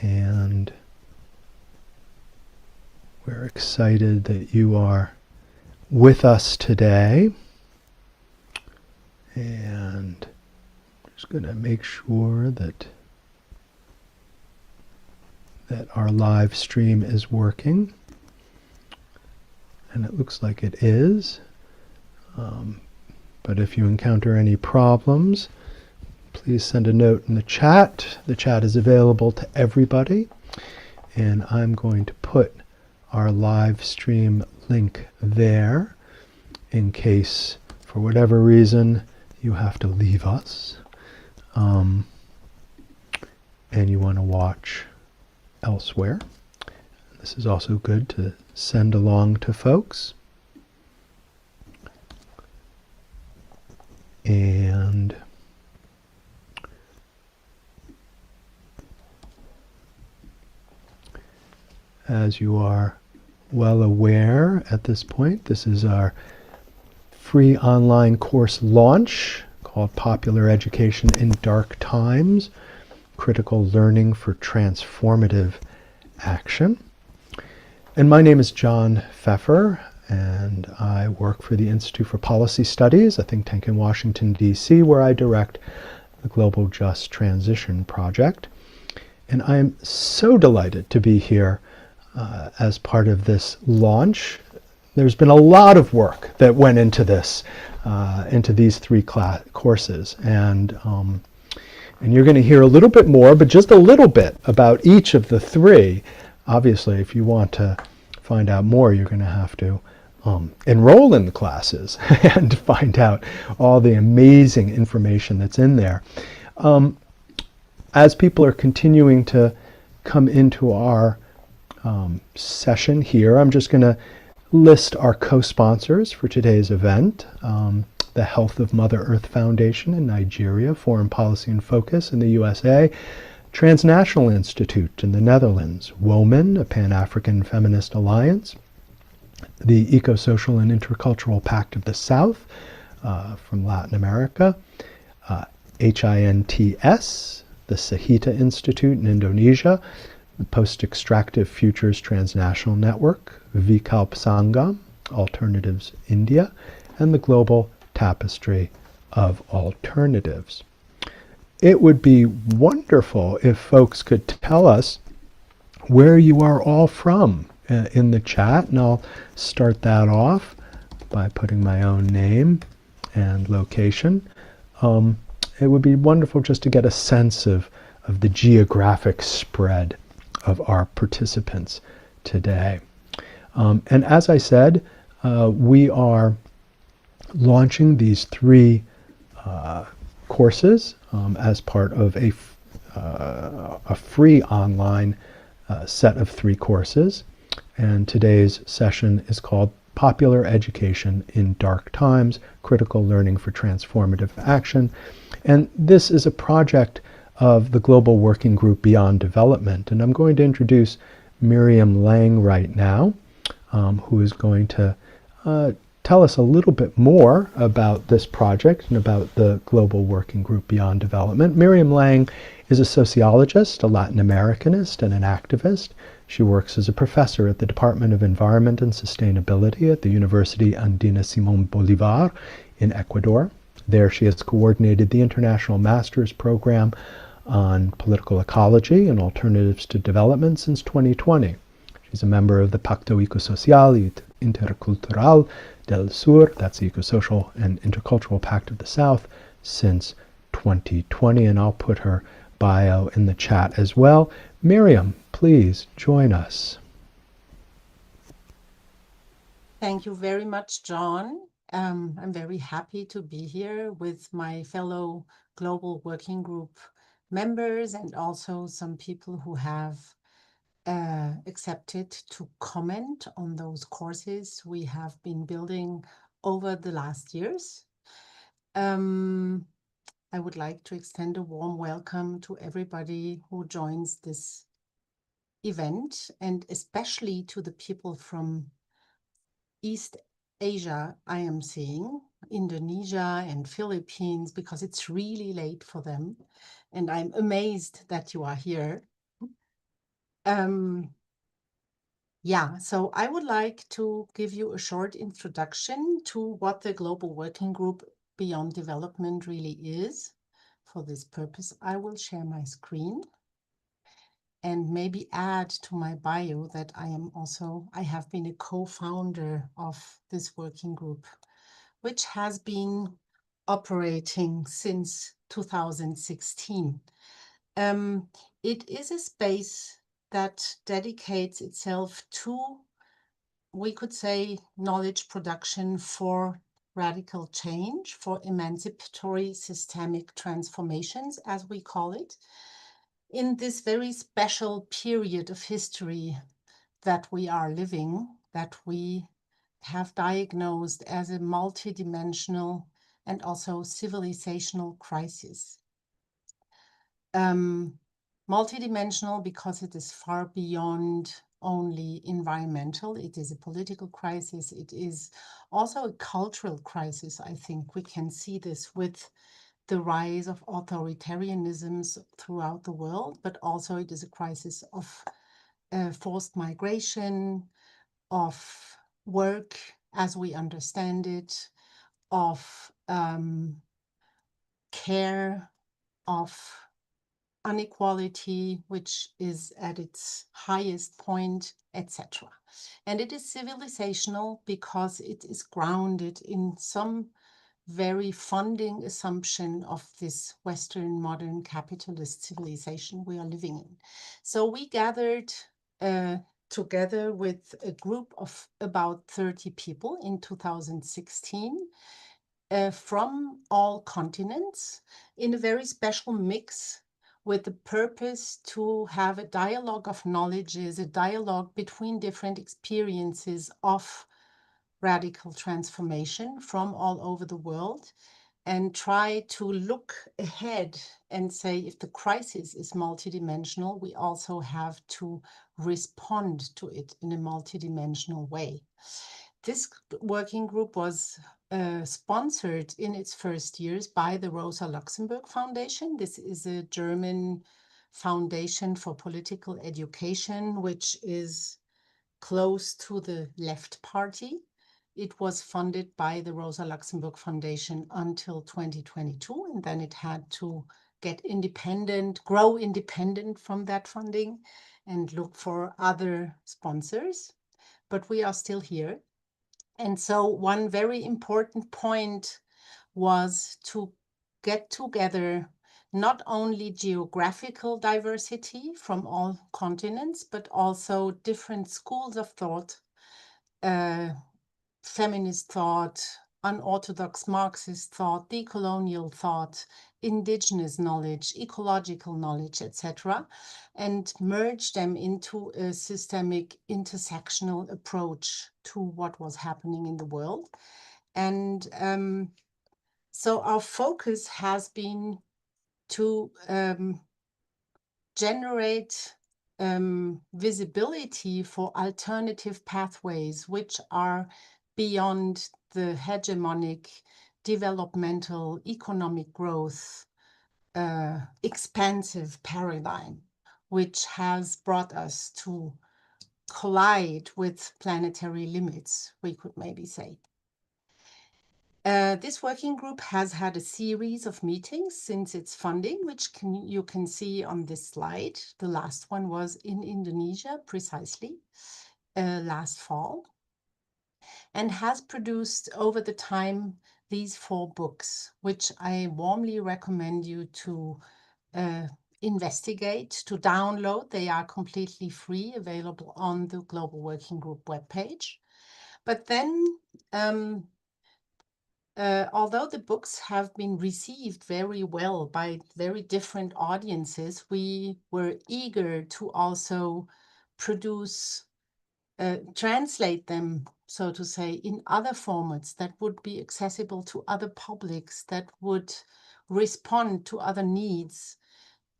and we're excited that you are with us today. And I'm just going to make sure that our live stream is working. And it looks like it is. But if you encounter any problems, please send a note in the chat. The chat is available to everybody. And I'm going to put our live stream link there in case, for whatever reason, you have to leave us and you want to watch elsewhere. This is also good to send along to folks. And as you are well aware at this point, this is our free online course launch called Popular Education in Dark Times, Critical Learning for Transformative Action. And my name is John Feffer, and I work for the Institute for Policy Studies, a think tank in Washington, D.C., where I direct the Global Just Transition Project. And I am so delighted to be here as part of this launch. There's been a lot of work that went into this, into these three courses. And you're going to hear a little bit more, but just a little bit about each of the three. Obviously, if you want to find out more, you're going to have to enroll in the classes and find out all the amazing information that's in there. As people are continuing to come into our session here, I'm just going to list our co-sponsors for today's event. The Health of Mother Earth Foundation in Nigeria, Foreign Policy in Focus in the USA, Transnational Institute in the Netherlands, WoMin, a Pan-African feminist alliance, the Ecosocial and Intercultural Pact of the South from Latin America, HINTS, the Sahita Institute in Indonesia, the Postextractive Futures Transnational Network, Vikalp Sangam, Alternatives India, and the Global Tapestry of Alternatives. It would be wonderful if folks could tell us where you are all from in the chat, and I'll start that off by putting my own name and location. It would be wonderful just to get a sense of the geographic spread of our participants today. And as I said, we are launching these three courses as part of a free online set of three courses. And today's session is called Popular Education in Dark Times, Critical Learning for Transformative Action. And this is a project of the Global Working Group Beyond Development. And I'm going to introduce Miriam Lang right now, who is going to tell us a little bit more about this project and about the Global Working Group Beyond Development. Miriam Lang is a sociologist, a Latin Americanist, and an activist. She works as a professor at the Department of Environment and Sustainability at the University Andina Simón Bolívar in Ecuador. There she has coordinated the International Master's Program on Political Ecology and Alternatives to Development since 2020. She's a member of the Pacto Ecosocial y Intercultural del Sur, that's the Ecosocial and Intercultural Pact of the South, since 2020, and I'll put her bio in the chat as well. Miriam, please join us. Thank you very much, John. I'm very happy to be here with my fellow Global Working Group members and also some people who have accepted to comment on those courses we have been building over the last years. I would like to extend a warm welcome to everybody who joins this event, and especially to the people from East Asia I am seeing, Indonesia and Philippines, because it's really late for them. And I'm amazed that you are here. Yeah, so I would like to give you a short introduction to what the Global Working Group Beyond Development really is. For this purpose, I will share my screen and maybe add to my bio that I have been a co-founder of this working group, which has been operating since 2016. It is a space that dedicates itself to, we could say, knowledge production for radical change, for emancipatory systemic transformations, as we call it, in this very special period of history that we are living, that we have diagnosed as a multidimensional and also civilizational crisis. Multidimensional because it is far beyond only environmental. It is a political crisis. It is also a cultural crisis. I think we can see this with the rise of authoritarianisms throughout the world, but also it is a crisis of forced migration, of work as we understand it, of care, of inequality, which is at its highest point, etc. And it is civilizational because it is grounded in some very funding assumption of this Western modern capitalist civilization we are living in. So we gathered together with a group of about 30 people in 2016 from all continents in a very special mix with the purpose to have a dialogue of knowledges, a dialogue between different experiences of radical transformation from all over the world, and try to look ahead and say, if the crisis is multidimensional, we also have to respond to it in a multidimensional way. This working group was sponsored in its first years by the Rosa Luxemburg Foundation. This is a German foundation for political education, which is close to the left party. It was funded by the Rosa Luxemburg Foundation until 2022, and then it had to get independent, grow independent from that funding and look for other sponsors. But we are still here. And so one very important point was to get together not only geographical diversity from all continents, but also different schools of thought, feminist thought, unorthodox Marxist thought, decolonial thought, indigenous knowledge, ecological knowledge, etc., and merge them into a systemic intersectional approach to what was happening in the world. And so our focus has been to generate visibility for alternative pathways which are beyond the hegemonic developmental economic growth expansive paradigm, which has brought us to collide with planetary limits, we could maybe say. This working group has had a series of meetings since its funding, which you can see on this slide. The last one was in Indonesia, precisely, last fall, and has produced over the time these 4 books, which I warmly recommend you to investigate, to download. They are completely free, available on the Global Working Group webpage. But then, although the books have been received very well by very different audiences, we were eager to also produce, translate them, so to say, in other formats that would be accessible to other publics, that would respond to other needs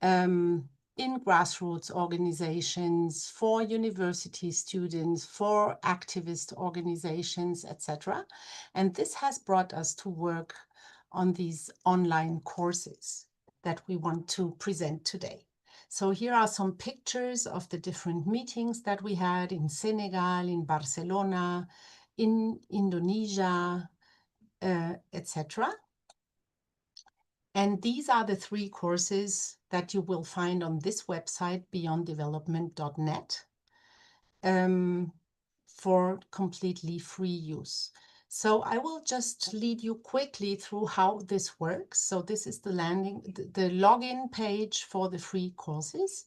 in grassroots organizations, for university students, for activist organizations, etc. And this has brought us to work on these online courses that we want to present today. So here are some pictures of the different meetings that we had in Senegal, in Barcelona, in Indonesia, etc. And these are the 3 courses that you will find on this website, beyonddevelopment.net, for completely free use. So I will just lead you quickly through how this works. So this is the login page for the free courses.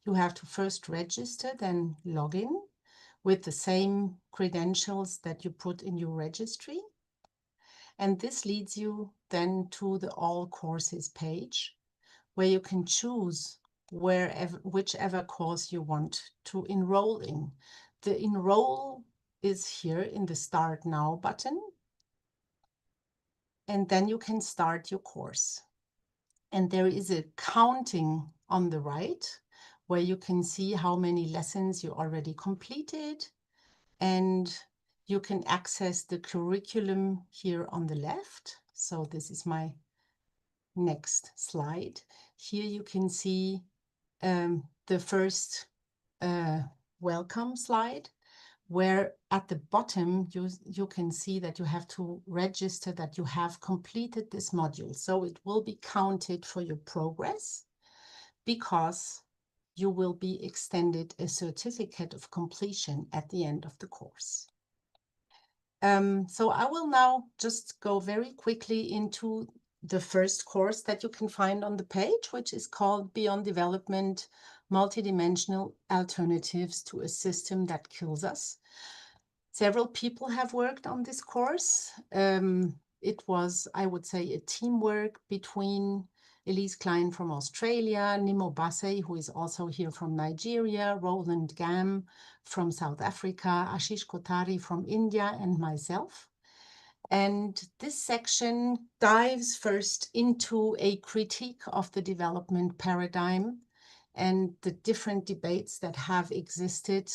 You have to first register, then log in with the same credentials that you put in your registry. And this leads you then to the all courses page, where you can choose whichever course you want to enroll in. The enroll is here in the Start Now button, and then you can start your course. And there is a counting on the right, where you can see how many lessons you already completed, and you can access the curriculum here on the left. So this is my next slide. Here you can see the first welcome slide, where at the bottom you can see that you have to register that you have completed this module. So it will be counted for your progress, because you will be extended a certificate of completion at the end of the course. So I will now just go very quickly into the first course that you can find on the page, which is called Beyond Development, Multidimensional Alternatives to a System That Kills Us. Several people have worked on this course. It was, I would say, a teamwork between Elise Klein from Australia, Nnimmo Bassey, who is also here from Nigeria, Roland Gam from South Africa, Ashish Kotari from India, and myself. And this section dives first into a critique of the development paradigm and the different debates that have existed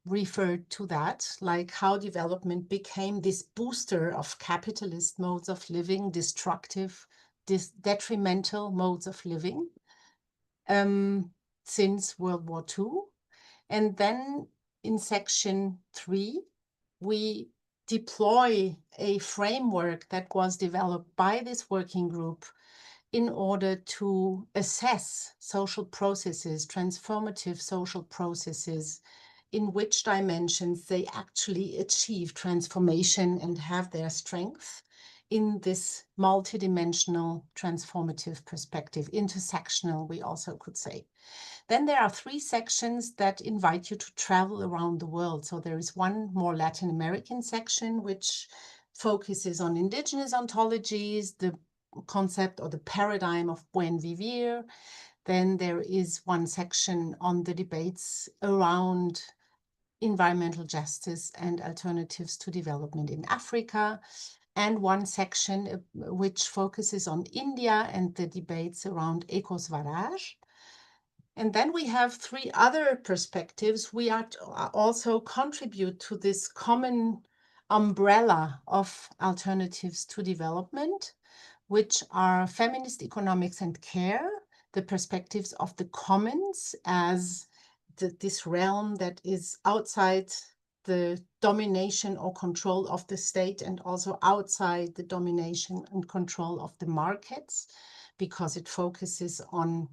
referred to that, like how development became this booster of capitalist modes of living, destructive, detrimental modes of living since World War II. And then in section 3, we deploy a framework that was developed by this working group in order to assess social processes, transformative social processes, in which dimensions they actually achieve transformation and have their strength in this multidimensional transformative perspective, intersectional, we also could say. Then there are 3 sections that invite you to travel around the world. So there is one more Latin American section, which focuses on indigenous ontologies, the concept or the paradigm of buen vivir. Then there is one section on the debates around environmental justice and alternatives to development in Africa, and one section which focuses on India and the debates around ecosocial. And then we have 3 other perspectives. We also contribute to this common umbrella of alternatives to development, which are feminist economics and care, the perspectives of the commons as this realm that is outside the domination or control of the state, and also outside the domination and control of the markets, because it focuses on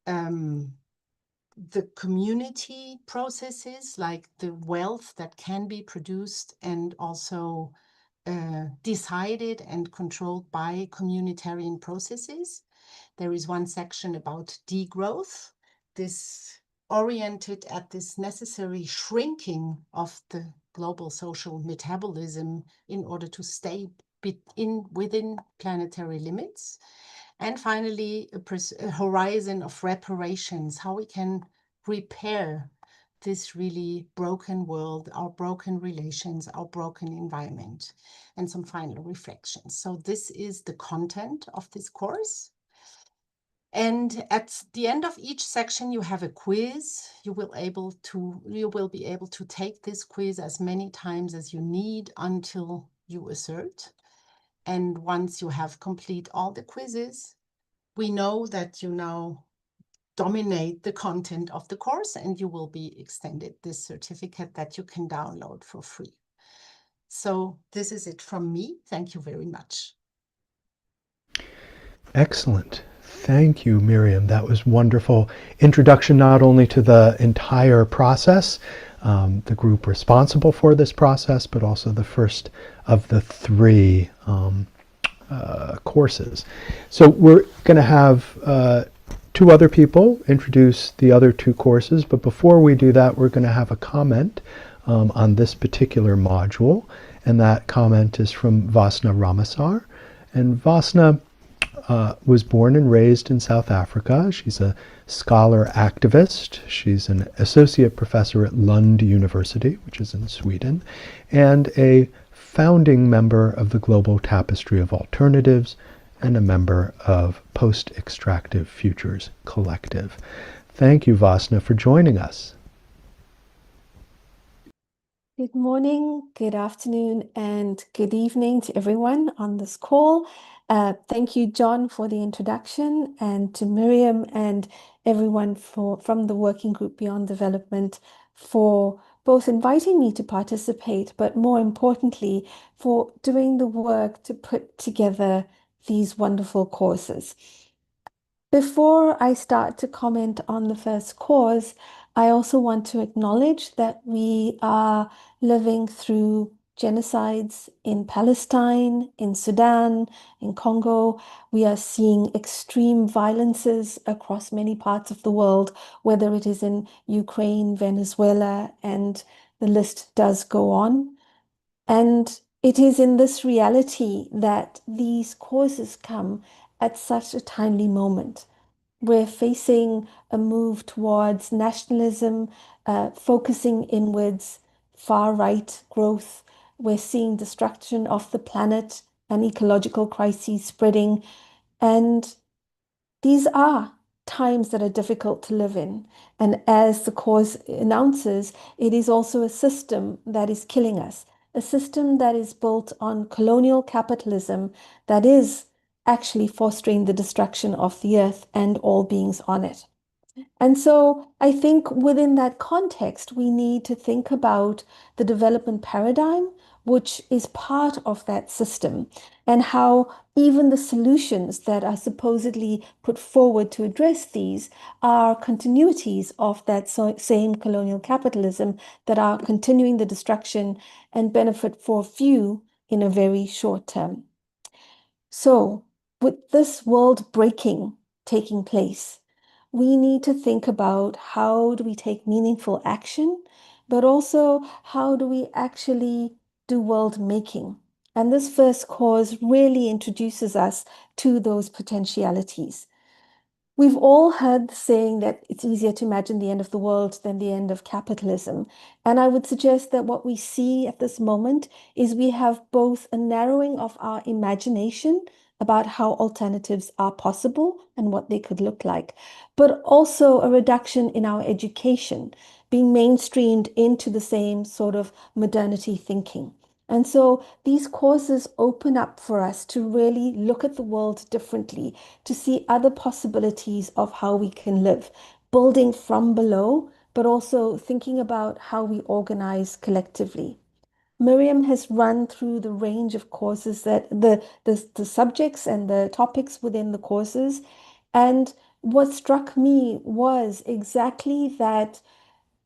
the community processes, like the wealth that can be produced and also decided and controlled by communitarian processes. There is one section about degrowth, this oriented at this necessary shrinking of the global social metabolism in order to stay within planetary limits. And finally, a horizon of reparations, how we can repair this really broken world, our broken relations, our broken environment, and some final reflections. So this is the content of this course. And at the end of each section, you have a quiz. You will be able to take this quiz as many times as you need until you assert. And once you have complete all the quizzes, we know that you now dominate the content of the course, and you will be extended this certificate that you can download for free. So this is it from me. Thank you very much. Excellent. Thank you, Miriam. That was wonderful introduction not only to the entire process, the group responsible for this process, but also the first of the three courses. So we're going to have two other people introduce the other two courses, but before we do that, we're going to have a comment on this particular module, and that comment is from Vasna Ramasar. And Vasna was born and raised in South Africa. She's a scholar activist. She's an associate professor at Lund University, which is in Sweden, and a founding member of the Global Tapestry of Alternatives and a member of Postextractive Futures Collective. Thank you, Vasna, for joining us. Good morning, good afternoon, and good evening to everyone on this call. Thank you, John, for the introduction, and to Miriam and everyone from the Working Group Beyond Development for both inviting me to participate, but more importantly, for doing the work to put together these wonderful courses. Before I start to comment on the first course, I also want to acknowledge that we are living through genocides in Palestine, in Sudan, in Congo. We are seeing extreme violences across many parts of the world, whether it is in Ukraine, Venezuela, and the list does go on. And it is in this reality that these courses come at such a timely moment. We're facing a move towards nationalism, focusing inwards, far-right growth. We're seeing destruction of the planet and ecological crises spreading. And these are times that are difficult to live in. And as the course announces, it is also a system that is killing us, a system that is built on colonial capitalism that is actually fostering the destruction of the earth and all beings on it. And so I think within that context, we need to think about the development paradigm, which is part of that system, and how even the solutions that are supposedly put forward to address these are continuities of that same colonial capitalism that are continuing the destruction and benefit for few in a very short term. So with this world breaking taking place, we need to think about how do we take meaningful action, but also how do we actually do world making. And this first course really introduces us to those potentialities. We've all heard the saying that it's easier to imagine the end of the world than the end of capitalism. And I would suggest that what we see at this moment is we have both a narrowing of our imagination about how alternatives are possible and what they could look like, but also a reduction in our education, being mainstreamed into the same sort of modernity thinking. And so these courses open up for us to really look at the world differently, to see other possibilities of how we can live, building from below, but also thinking about how we organize collectively. Miriam has run through the range of courses that the subjects and the topics within the courses. And what struck me was exactly that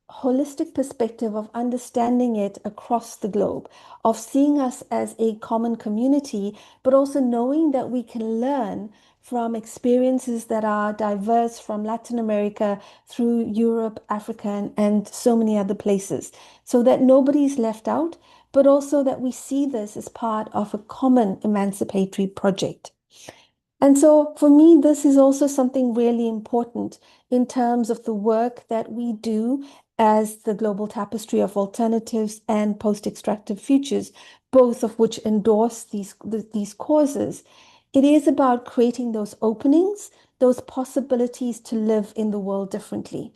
holistic perspective of understanding it across the globe, of seeing us as a common community, but also knowing that we can learn from experiences that are diverse from Latin America through Europe, Africa, and so many other places, so that nobody's left out, but also that we see this as part of a common emancipatory project. And so for me, this is also something really important in terms of the work that we do as the Global Tapestry of Alternatives and Post-Extractive Futures, both of which endorse these causes. It is about creating those openings, those possibilities to live in the world differently.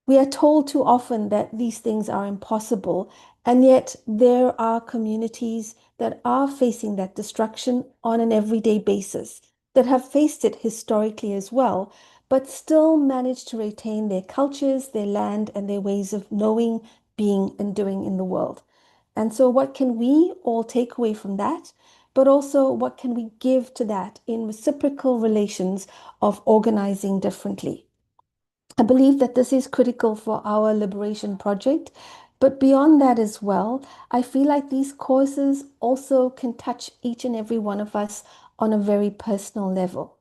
We are told too often that these things are impossible, and yet there are communities that are facing that destruction on an everyday basis, that have faced it historically as well, but still manage to retain their cultures, their land, and their ways of knowing, being, and doing in the world. And so, what can we all take away from that? But also, what can we give to that in reciprocal relations of organizing differently? I believe that this is critical for our liberation project. But beyond that as well, I feel like these courses also can touch each and every one of us on a very personal level.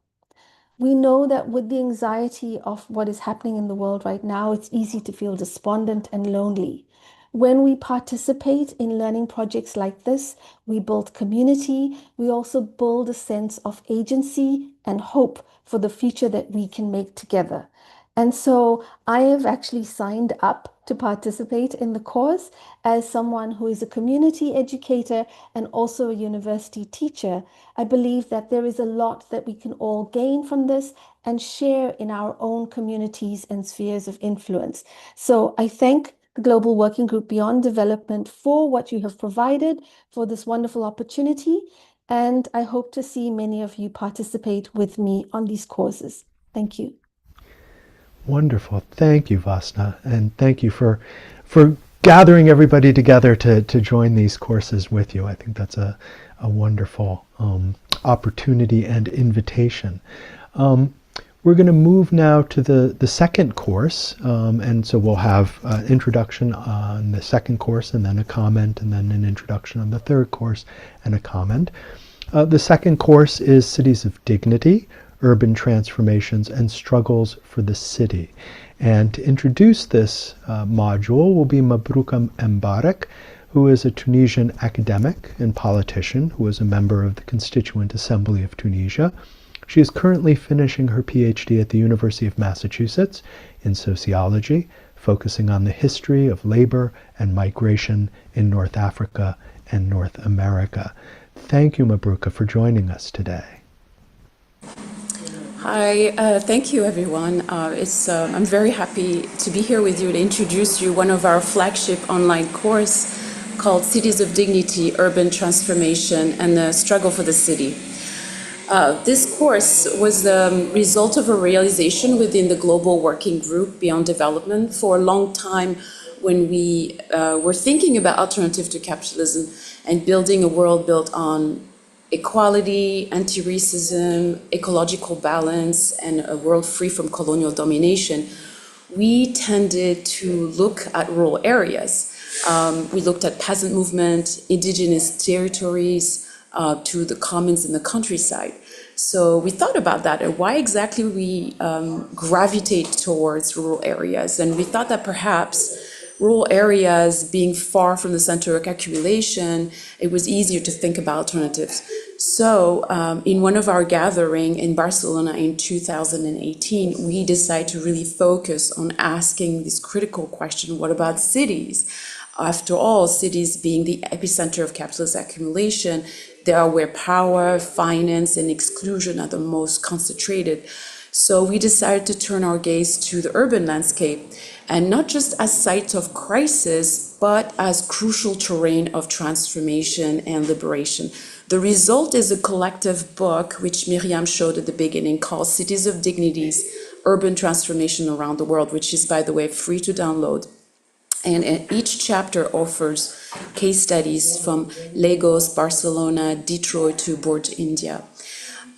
We know that with the anxiety of what is happening in the world right now, it's easy to feel despondent and lonely. When we participate in learning projects like this, we build community. We also build a sense of agency and hope for the future that we can make together. And so I have actually signed up to participate in the course as someone who is a community educator and also a university teacher. I believe that there is a lot that we can all gain from this and share in our own communities and spheres of influence. So I thank the Global Working Group Beyond Development for what you have provided for this wonderful opportunity. And I hope to see many of you participate with me on these courses. Thank you. Wonderful. Thank you, Vasna. And thank you for gathering everybody together to join these courses with you. I think that's a wonderful opportunity and invitation. We're going to move now to the second course. And so we'll have an introduction on the second course and then a comment and then an introduction on the third course and a comment. The second course is Cities of Dignity, Urban Transformations and Struggles for the City. And to introduce this module will be Mabrouka Mbarek, who is a Tunisian academic and politician who is a member of the Constituent Assembly of Tunisia. She is currently finishing her PhD at the University of Massachusetts in sociology, focusing on the history of labor and migration in North Africa and North America. Thank you, Mabrouka, for joining us today. Hi, thank you everyone. I'm very happy to be here with you to introduce you one of our flagship online course called Cities of Dignity, Urban Transformation and the Struggle for the City. This course was the result of a realization within the Global Working Group Beyond Development. For a long time when we were thinking about alternative to capitalism and building a world built on equality, anti-racism, ecological balance, and a world free from colonial domination, we tended to look at rural areas. We looked at peasant movement, indigenous territories, to the commons in the countryside. So we thought about that and why exactly we gravitate towards rural areas. And we thought that perhaps rural areas being far from the center of accumulation, it was easier to think about alternatives. So in one of our gatherings in Barcelona in 2018, we decided to really focus on asking this critical question, what about cities? After all, cities being the epicenter of capitalist accumulation, they are where power, finance, and exclusion are the most concentrated. So we decided to turn our gaze to the urban landscape, and not just as sites of crisis, but as crucial terrain of transformation and liberation. The result is a collective book, which Miriam showed at the beginning, called Cities of Dignities, Urban Transformation Around the World, which is, by the way, free to download. And each chapter offers case studies from Lagos, Barcelona, Detroit to Board, India.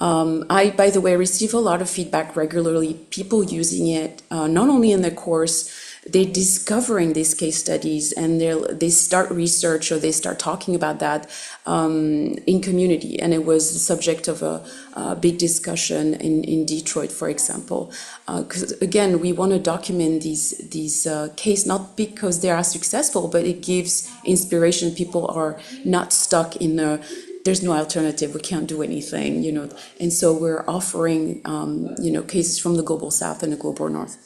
I, by the way, receive a lot of feedback regularly, people using it, not only in the course, they're discovering these case studies and they start research or they start talking about that in community. And it was the subject of a big discussion in Detroit, for example. Because again, we want to document these cases, not because they are successful, but it gives inspiration. People are not stuck in there's no alternative, we can't do anything, And so we're offering, cases from the Global South and the Global North.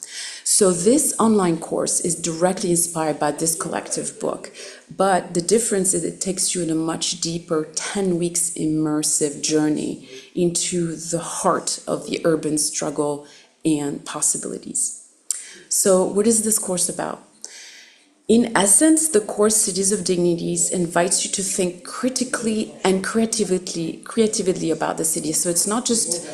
So this online course is directly inspired by this collective book, but the difference is it takes you in a much deeper 10 weeks immersive journey into the heart of the urban struggle and possibilities. So what is this course about? In essence, the course Cities of Dignities invites you to think critically and creatively about the city. So it's not just,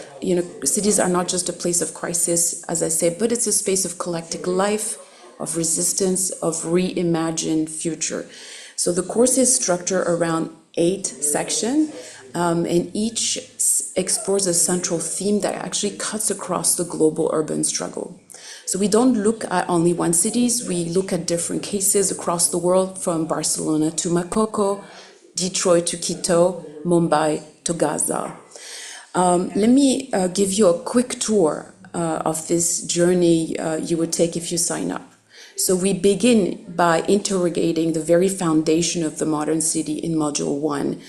cities are not just a place of crisis, as I say, but it's a space of collective life, of resistance, of reimagined future. So the course is structured around 8 sections, and each explores a central theme that actually cuts across the global urban struggle. So we don't look at only one cities, we look at different cases across the world, from Barcelona to Makoko, Detroit to Quito, Mumbai to Gaza. Let me give you a quick tour of this journey you would take if you sign up. So we begin by interrogating the very foundation of the modern city in Module 1,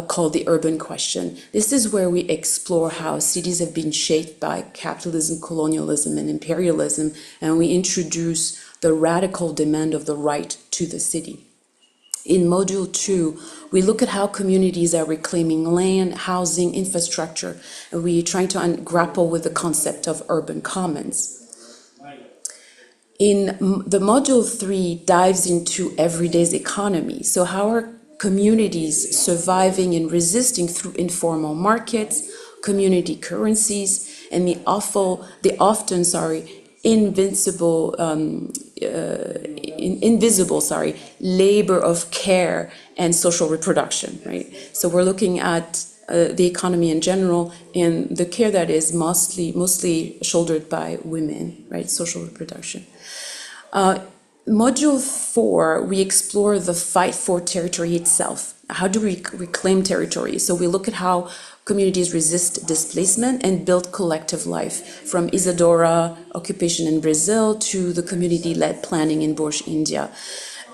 called the urban question. This is where we explore how cities have been shaped by capitalism, colonialism, and imperialism, and we introduce the radical demand of the right to the city. In Module 2, we look at how communities are reclaiming land, housing, infrastructure, and we're trying to grapple with the concept of urban commons. In the Module 3 dives into everyday's economy. So how are communities surviving and resisting through informal markets, community currencies, and the often invisible labor of care and social reproduction, right? So we're looking at the economy in general and the care that is mostly shouldered by women, right? Social reproduction. Module 4, we explore the fight for territory itself. How do we reclaim territory? So we look at how communities resist displacement and build collective life, from Isadora occupation in Brazil to the community-led planning in Bourges, India.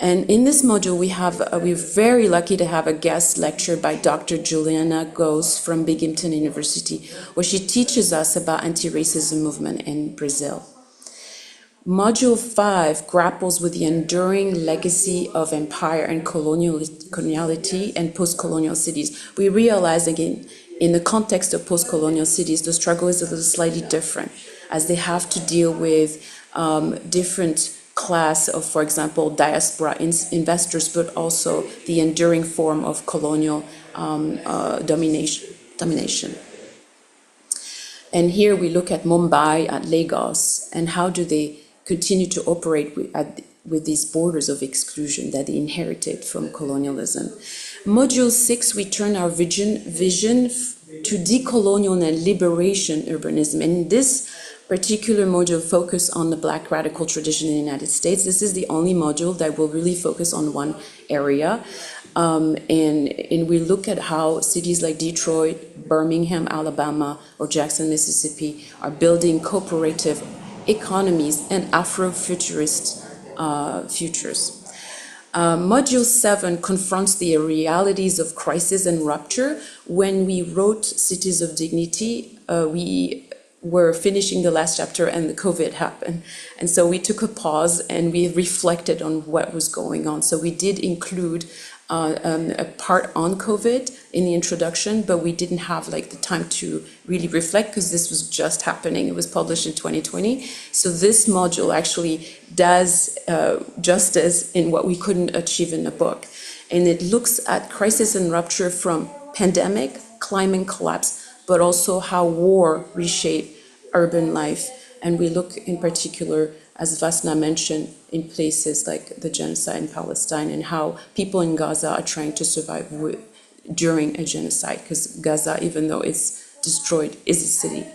And in this module, we're very lucky to have a guest lecture by Dr. Juliana Goes from Binghamton University, where she teaches us about anti-racism movement in Brazil. Module 5 grapples with the enduring legacy of empire and coloniality and post-colonial cities. We realize, again, in the context of post-colonial cities, the struggle is a little slightly different, as they have to deal with different class of, for example, diaspora investors, but also the enduring form of colonial domination. And here we look at Mumbai, at Lagos, and how do they continue to operate with these borders of exclusion that they inherited from colonialism. Module 6, we turn our vision to decolonial and liberation urbanism. And this particular module focus on the Black radical tradition in the United States. This is the only module that will really focus on one area. And we look at how cities like Detroit, Birmingham, Alabama, or Jackson, Mississippi are building cooperative economies and Afrofuturist futures. Module 7 confronts the realities of crisis and rupture. When we wrote Cities of Dignity, we were finishing the last chapter and the COVID happened. And so we took a pause and we reflected on what was going on. So we did include a part on COVID in the introduction, but we didn't have the time to really reflect because this was just happening. It was published in 2020. So this module actually does justice in what we couldn't achieve in a book. And it looks at crisis and rupture from pandemic, climate collapse, but also how war reshaped urban life. And we look in particular, as Vasna mentioned, in places like the genocide in Palestine and how people in Gaza are trying to survive during a genocide, because Gaza, even though it's destroyed, is a city.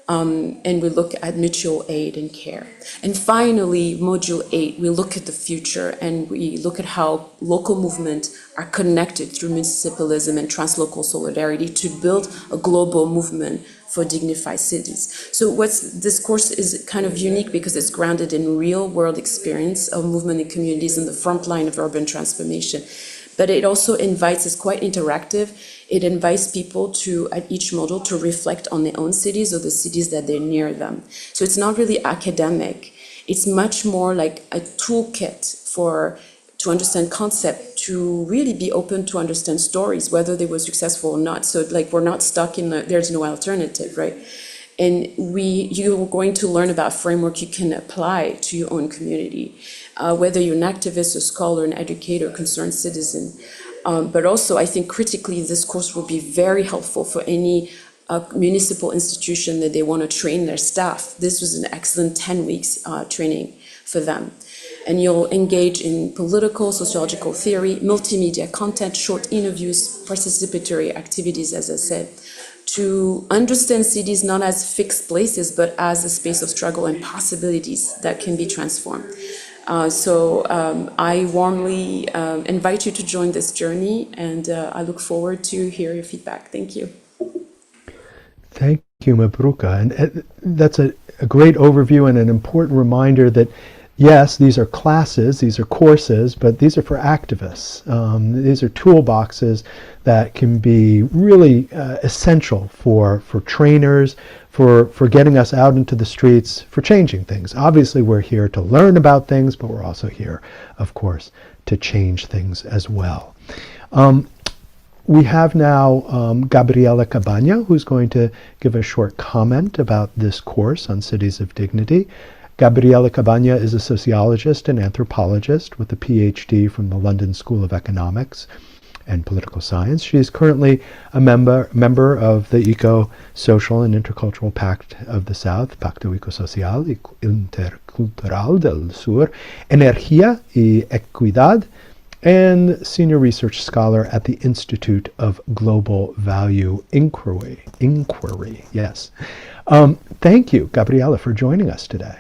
And we look at mutual aid and care. And finally, Module 8, we look at the future and we look at how local movements are connected through municipalism and translocal solidarity to build a global movement for dignified cities. So this course is kind of unique because it's grounded in real world experience of movement in communities in the front line of urban transformation. But it also it's quite interactive. It invites people at each module to reflect on their own cities or the cities that they're near them. So it's not really academic. It's much more like a toolkit to understand concept, to really be open to understand stories, whether they were successful or not. So we're not stuck in there's no alternative, right? And you're going to learn about framework you can apply to your own community, whether you're an activist, a scholar, an educator, concerned citizen. But also, I think critically, this course will be very helpful for any municipal institution that they want to train their staff. This was an excellent 10 weeks training for them. And you'll engage in political, sociological theory, multimedia content, short interviews, participatory activities, as I said, to understand cities not as fixed places, but as a space of struggle and possibilities that can be transformed. So I warmly invite you to join this journey, and I look forward to hear your feedback. Thank you. Thank you, Mabruka. And that's a great overview and an important reminder that, yes, these are classes, these are courses, but these are for activists. These are toolboxes that can be really essential for trainers, for getting us out into the streets, for changing things. Obviously, we're here to learn about things, but we're also here, of course, to change things as well. We have now Gabriela Cabaña, who's going to give a short comment about this course on Cities of Dignity. Gabriela Cabaña is a sociologist and anthropologist with a PhD from the London School of Economics and Political Science. She is currently a member of the Ecosocial and Intercultural Pact of the South, Pacto Ecosocial y Intercultural del Sur, Energía y Equidad, and senior research scholar at the Institute of Global Value Inquiry. Yes. Thank you, Gabriela, for joining us today.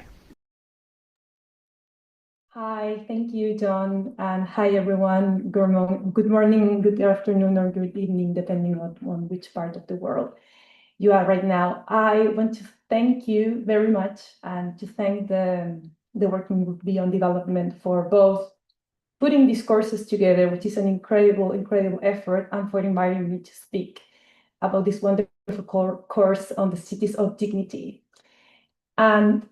Hi, thank you, John, and hi, everyone. Good morning, good afternoon, or good evening, depending on which part of the world you are right now. I want to thank you very much and to thank the Working Group Beyond Development for both putting these courses together, which is an incredible effort, and for inviting me to speak about this wonderful course on the Cities of Dignity. And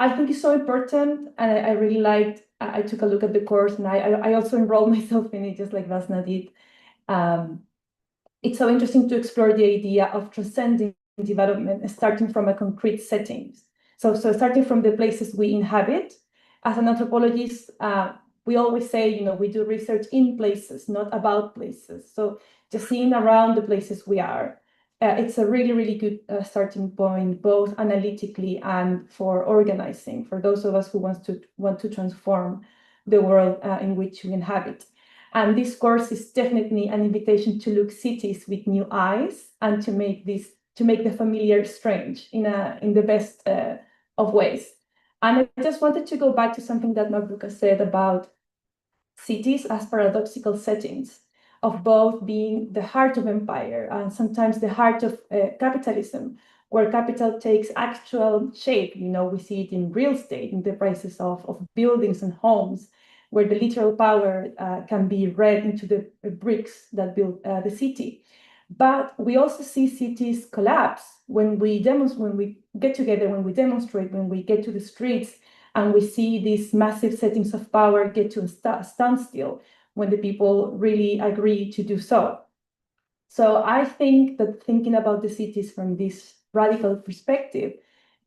I think it's so important, and I really liked, I took a look at the course, and I also enrolled myself in it, just like Vasna did. It's so interesting to explore the idea of transcending development, starting from a concrete settings. So starting from the places we inhabit. As an anthropologist, we always say, we do research in places, not about places. So just seeing around the places we are. It's a really good starting point, both analytically and for organizing, for those of us who want to transform the world in which we inhabit. And this course is definitely an invitation to look cities with new eyes and to make the familiar strange in the best of ways. And I just wanted to go back to something that Mabruka said about cities as paradoxical settings of both being the heart of empire and sometimes the heart of capitalism, where capital takes actual shape. We see it in real estate, in the prices of buildings and homes, where the literal power can be read into the bricks that build the city. But we also see cities collapse when we get together, when we demonstrate, when we get to the streets, and we see these massive settings of power get to a standstill when the people really agree to do so. So I think that thinking about the cities from this radical perspective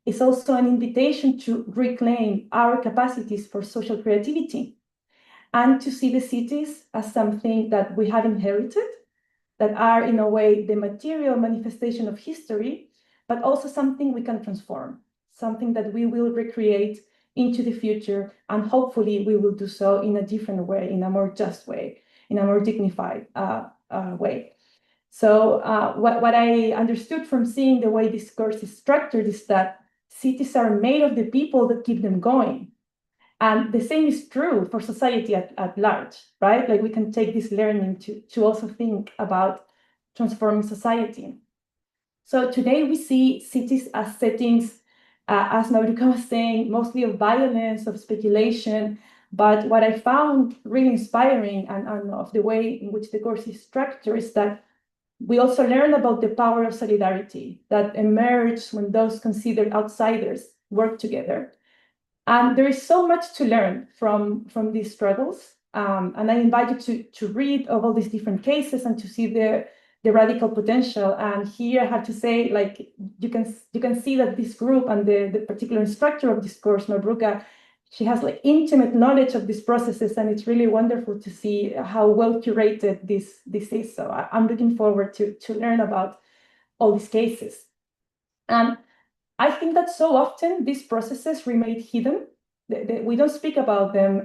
is also an invitation to reclaim our capacities for social creativity and to see the cities as something that we have inherited, that are in a way the material manifestation of history, but also something we can transform, something that we will recreate into the future, and hopefully we will do so in a different way, in a more just way, in a more dignified way. So what I understood from seeing the way this course is structured is that cities are made of the people that keep them going. And the same is true for society at large, right? Like we can take this learning to also think about transforming society. So today we see cities as settings, as Mabruka was saying, mostly of violence, of speculation. But what I found really inspiring and of the way in which the course is structured is that we also learn about the power of solidarity that emerges when those considered outsiders work together. And there is so much to learn from these struggles. And I invite you to read of all these different cases and to see the the radical potential. And here I have to say, like, you can see that this group and the particular instructor of this course, Mabruka, she has like intimate knowledge of these processes, and it's really wonderful to see how well curated this is. So I'm looking forward to learn about all these cases. And I think that so often these processes remain hidden. We don't speak about them.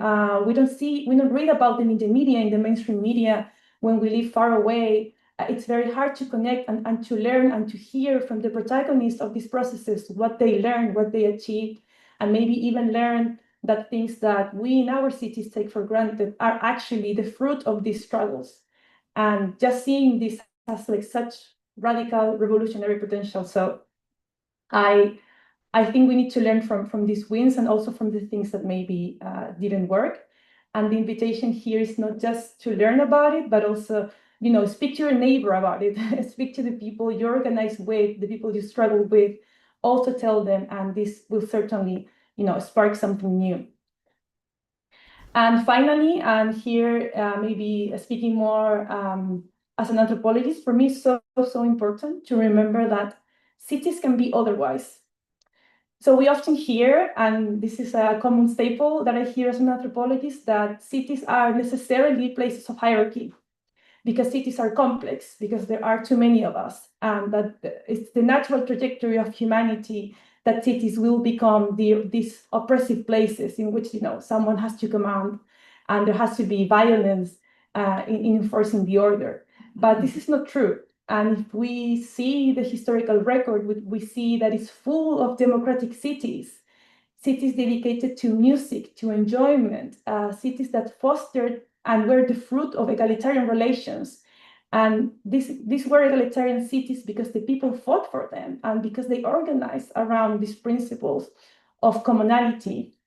We don't read about them in the media, in the mainstream media, when we live far away. It's very hard to connect and to learn and to hear from the protagonists of these processes what they learned, what they achieved, and maybe even learn that things that we in our cities take for granted are actually the fruit of these struggles. And just seeing this has like such radical revolutionary potential. So I think we need to learn from these wins and also from the things that maybe didn't work. And the invitation here is not just to learn about it, but also, you know, speak to your neighbor about it. Speak to the people you organize with, the people you struggle with. Also tell them, and this will certainly, you know, spark something new. And finally, and here maybe speaking more as an anthropologist, for me, it's so important to remember that cities can be otherwise. So we often hear, and this is a common staple that I hear as an anthropologist, that cities are necessarily places of hierarchy because cities are complex, because there are too many of us, and that it's the natural trajectory of humanity that cities will become these oppressive places in which, you know, someone has to command and there has to be violence in enforcing the order. But this is not true. And if we see the historical record, we see that it's full of democratic cities, cities dedicated to music, to enjoyment, cities that fostered and were the fruit of egalitarian relations. And these were egalitarian cities because the people fought for them and because they organized around these principles of commonality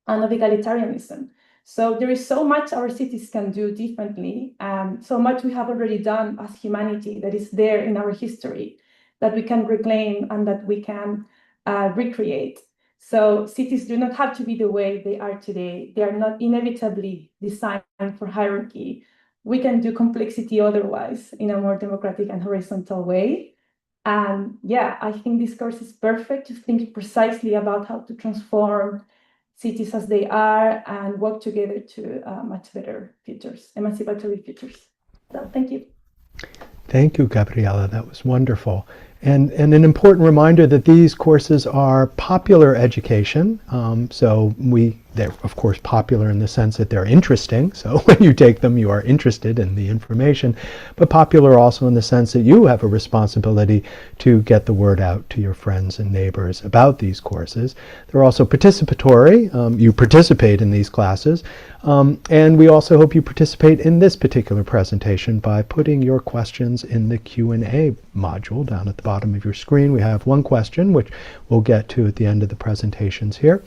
and of egalitarianism. So there is so much our cities can do differently, so much we have already done as humanity that is there in our history that we can reclaim and that we can recreate. So cities do not have to be the way they are today. They are not inevitably designed for hierarchy. We can do complexity otherwise in a more democratic and horizontal way. And yeah, I think this course is perfect to think precisely about how to transform cities as they are and work together to much better futures, emancipatory futures. So thank you. Thank you, Gabriela. That was wonderful. And an important reminder that these courses are popular education. So they're of course popular in the sense that they're interesting. So when you take them, you are interested in the information, but popular also in the sense that you have a responsibility to get the word out to your friends and neighbors about these courses. They're also participatory. You participate in these classes. And we also hope you participate in this particular presentation by putting your questions in the Q&A module down at the bottom of your screen. We have one question, which we'll get to at the end of the presentations here.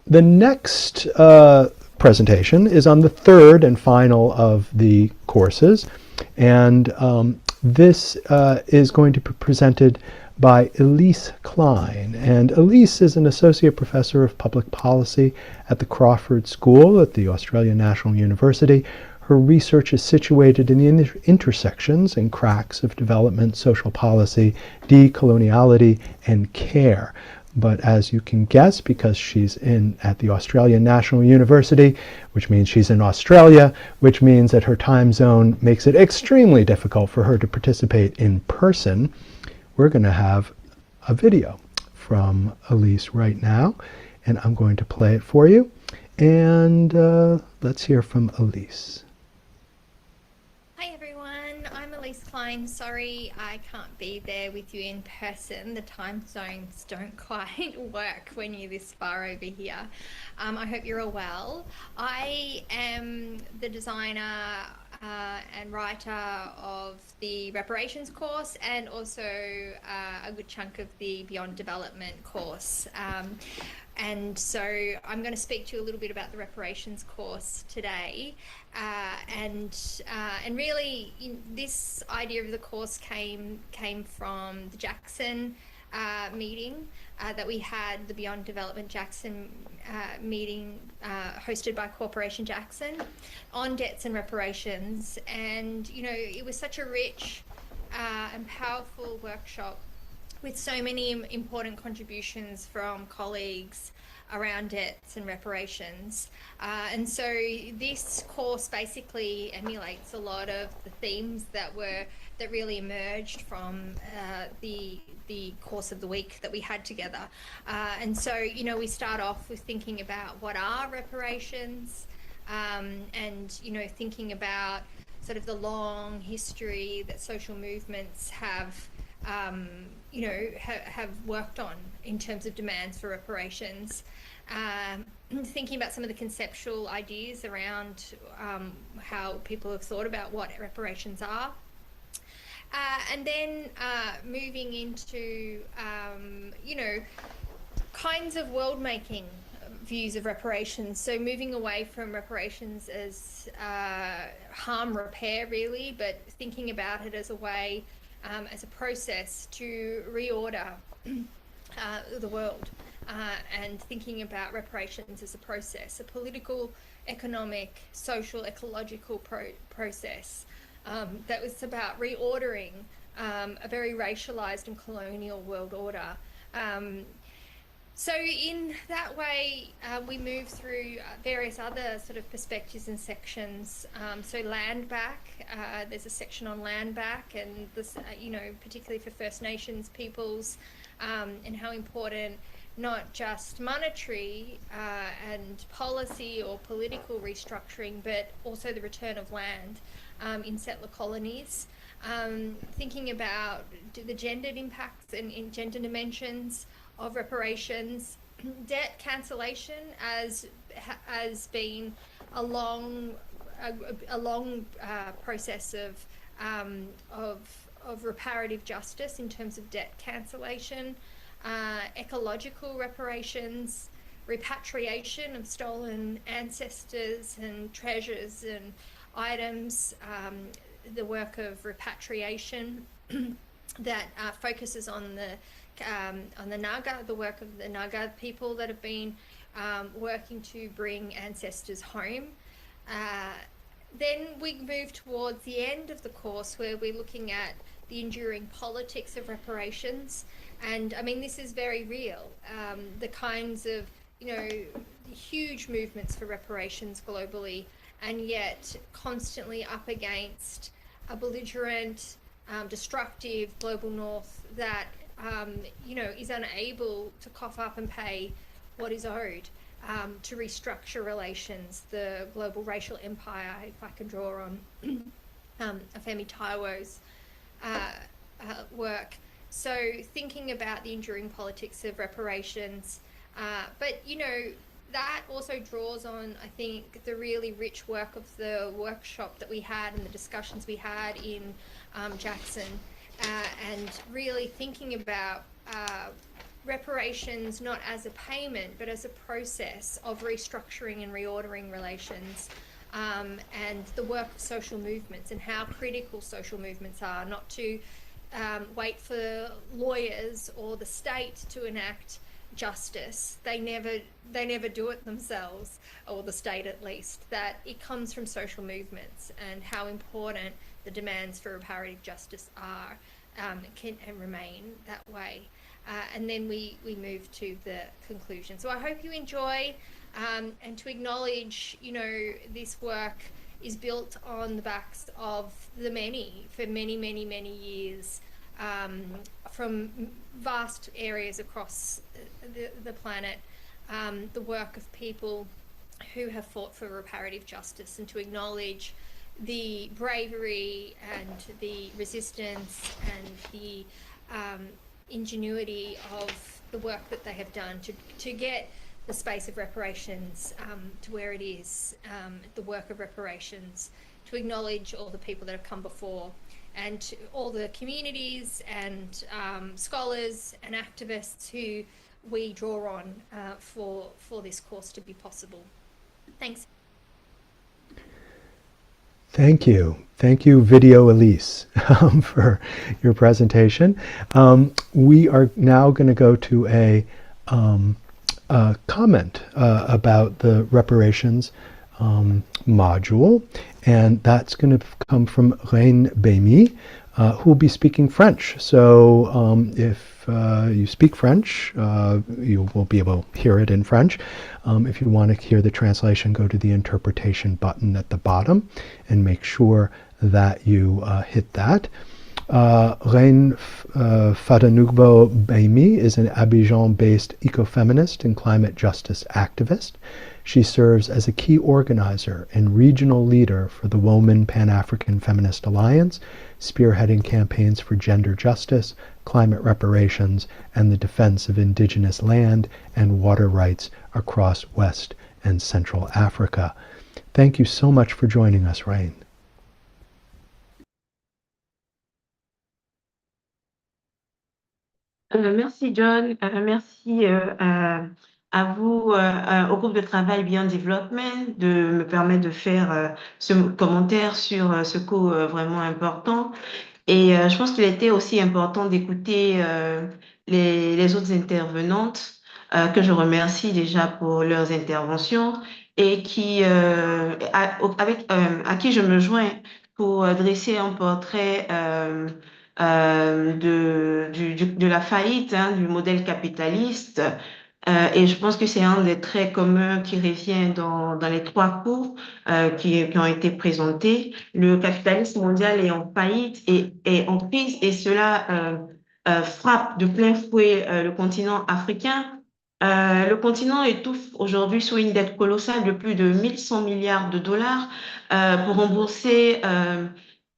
The next presentation is on the third and final of the courses. And this is going to be presented by Elise Klein. And Elise is an associate professor of public policy at the Crawford School at the Australian National University. Her research is situated in the intersections and cracks of development, social policy, decoloniality, and care. But as you can guess, because she's at the Australian National University, which means she's in Australia, which means that her time zone makes it extremely difficult for her to participate in person, we're going to have a video from Elise right now, and I'm going to play it for you. And let's hear from Elise. Hi everyone, I'm Elise Klein. Sorry I can't be there with you in person. The time zones don't quite work when you're this far over here. I hope you're all well. I am the designer and writer of the reparations course and also a good chunk of the Beyond Development course. And so I'm going to speak to you a little bit about the reparations course today. And really this idea of the course came from the Jackson meeting that we had, the Beyond Development Jackson meeting hosted by Corporation Jackson on debts and reparations. And, you know, it was such a rich and powerful workshop with so many important contributions from colleagues around debts and reparations. And so this course basically emulates a lot of the themes that really emerged from the course of the week that we had together. And so, you know, we start off with thinking about what are reparations, and, you know, thinking about sort of the long history that social movements have you know, have worked on in terms of demands for reparations. Thinking about some of the conceptual ideas around how people have thought about what reparations are. And then moving into, you know, kinds of world-making views of reparations. So moving away from reparations as harm repair, really, but thinking about it as a way, as a process to reorder the world, and thinking about reparations as a process, a political, economic, social, ecological process that was about reordering a very racialized and colonial world order. So in that way, we move through various other sort of perspectives and sections. So land back, there's a section on land back, and this, you know, particularly for First Nations peoples, and how important not just monetary and policy or political restructuring, but also the return of land in settler colonies. Thinking about the gendered impacts and gender dimensions of reparations, debt cancellation as being a long process of reparative justice in terms of debt cancellation, ecological reparations, repatriation of stolen ancestors and treasures and items, the work of repatriation that focuses on the Naga, the work of the Naga people that have been working to bring ancestors home. Then we move towards the end of the course where we're looking at the enduring politics of reparations. And I mean, this is very real. The kinds of, you know, huge movements for reparations globally, and yet constantly up against a belligerent, destructive global north that, you know, is unable to cough up and pay what is owed, to restructure relations, the global racial empire, if I can draw on Afemi Taiwo's work. So thinking about the enduring politics of reparations, but, you know, that also draws on, I think, the really rich work of the workshop that we had and the discussions we had in Jackson, and really thinking about reparations not as a payment but as a process of restructuring and reordering relations, and the work of social movements and how critical social movements are, not to wait for lawyers or the state to enact justice. They never do it themselves, or the state at least. That it comes from social movements, and how important the demands for reparative justice are, can and remain that way. And then we move to the conclusion. So I hope you enjoy, and to acknowledge, you know, this work is built on the backs of the many, for many, many, many years, from vast areas across the planet, the work of people who have fought for reparative justice, and to acknowledge the bravery and the resistance and the ingenuity of the work that they have done to get the space of reparations to where it is, the work of reparations, to acknowledge all the people that have come before, and all the communities and scholars and activists who we draw on for this course to be possible. Thanks. Thank you. Thank you, Video Elise, for your presentation. We are now going to go to a comment about the reparations module, and that's going to come from Reine Baïmey, who will be speaking French. So if you speak French, you will be able to hear it in French. If you want to hear the translation, go to the interpretation button at the bottom and make sure that you hit that. Reine Fadonougbo Baïmey is an Abidjan-based ecofeminist and climate justice activist. She serves as a key organizer and regional leader for the WoMin Pan African Feminist Alliance, spearheading campaigns for gender justice, climate reparations, and the defense of indigenous land and water rights across West and Central Africa. Thank you so much for joining us, Reine. Merci John, merci à vous, au groupe de travail Beyond Development, de me permettre de faire ce commentaire sur ce cours vraiment important. Et je pense qu'il était aussi important d'écouter les autres intervenantes, que je remercie déjà pour leurs interventions et à qui je me joins pour dresser un portrait de la faillite du modèle capitaliste. Et je pense que c'est un des traits communs qui revient dans les trois cours qui ont été présentés. Le capitalisme mondial est en faillite et en crise, et cela frappe de plein fouet le continent africain. Le continent étouffe aujourd'hui sous une dette colossale de plus de 1100 milliards de dollars pour rembourser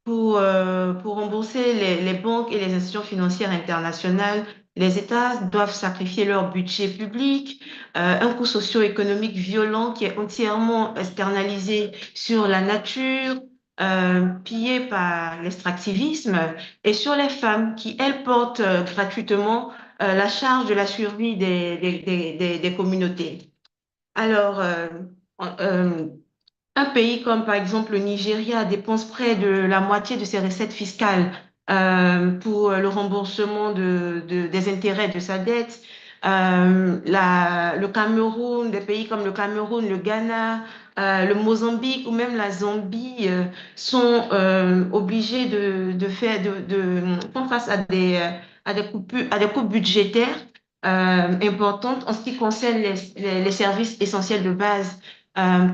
pour rembourser les banques et les institutions financières internationales. Les États doivent sacrifier leur budget public, un coût socio-économique violent qui est entièrement externalisé sur la nature, pillé par l'extractivisme, et sur les femmes qui, elles, portent gratuitement la charge de la survie des communautés. Alors, un pays comme par exemple le Nigeria dépense près de la moitié de ses recettes fiscales pour le remboursement des intérêts de sa dette. Le Cameroun, des pays comme le Cameroun, le Ghana, le Mozambique ou même la Zambie sont obligés font face à des coupes budgétaires importantes en ce qui concerne les services essentiels de base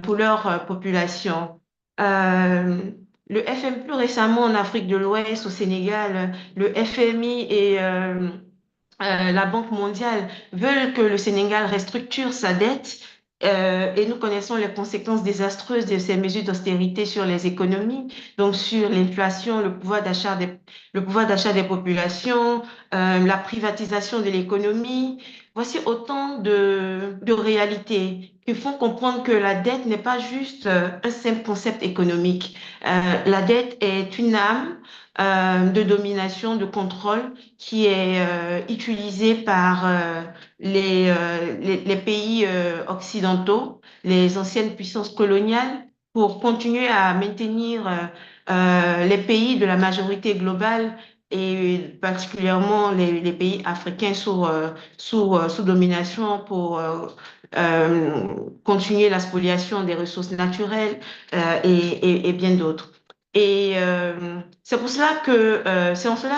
pour leur population. Le FMI, plus récemment en Afrique de l'Ouest, au Sénégal, le FMI et la Banque mondiale veulent que le Sénégal restructure sa dette, et nous connaissons les conséquences désastreuses de ces mesures d'austérité sur les économies, donc sur l'inflation, le pouvoir d'achat des populations, la privatisation de l'économie. Voici autant de réalités qui font comprendre que la dette n'est pas juste un simple concept économique. La dette est une arme de domination, de contrôle qui est utilisée par les pays occidentaux, les anciennes puissances coloniales, pour continuer à maintenir les pays de la majorité globale et particulièrement les pays africains sous domination pour continuer la spoliation des ressources naturelles et bien d'autres. Et c'est en cela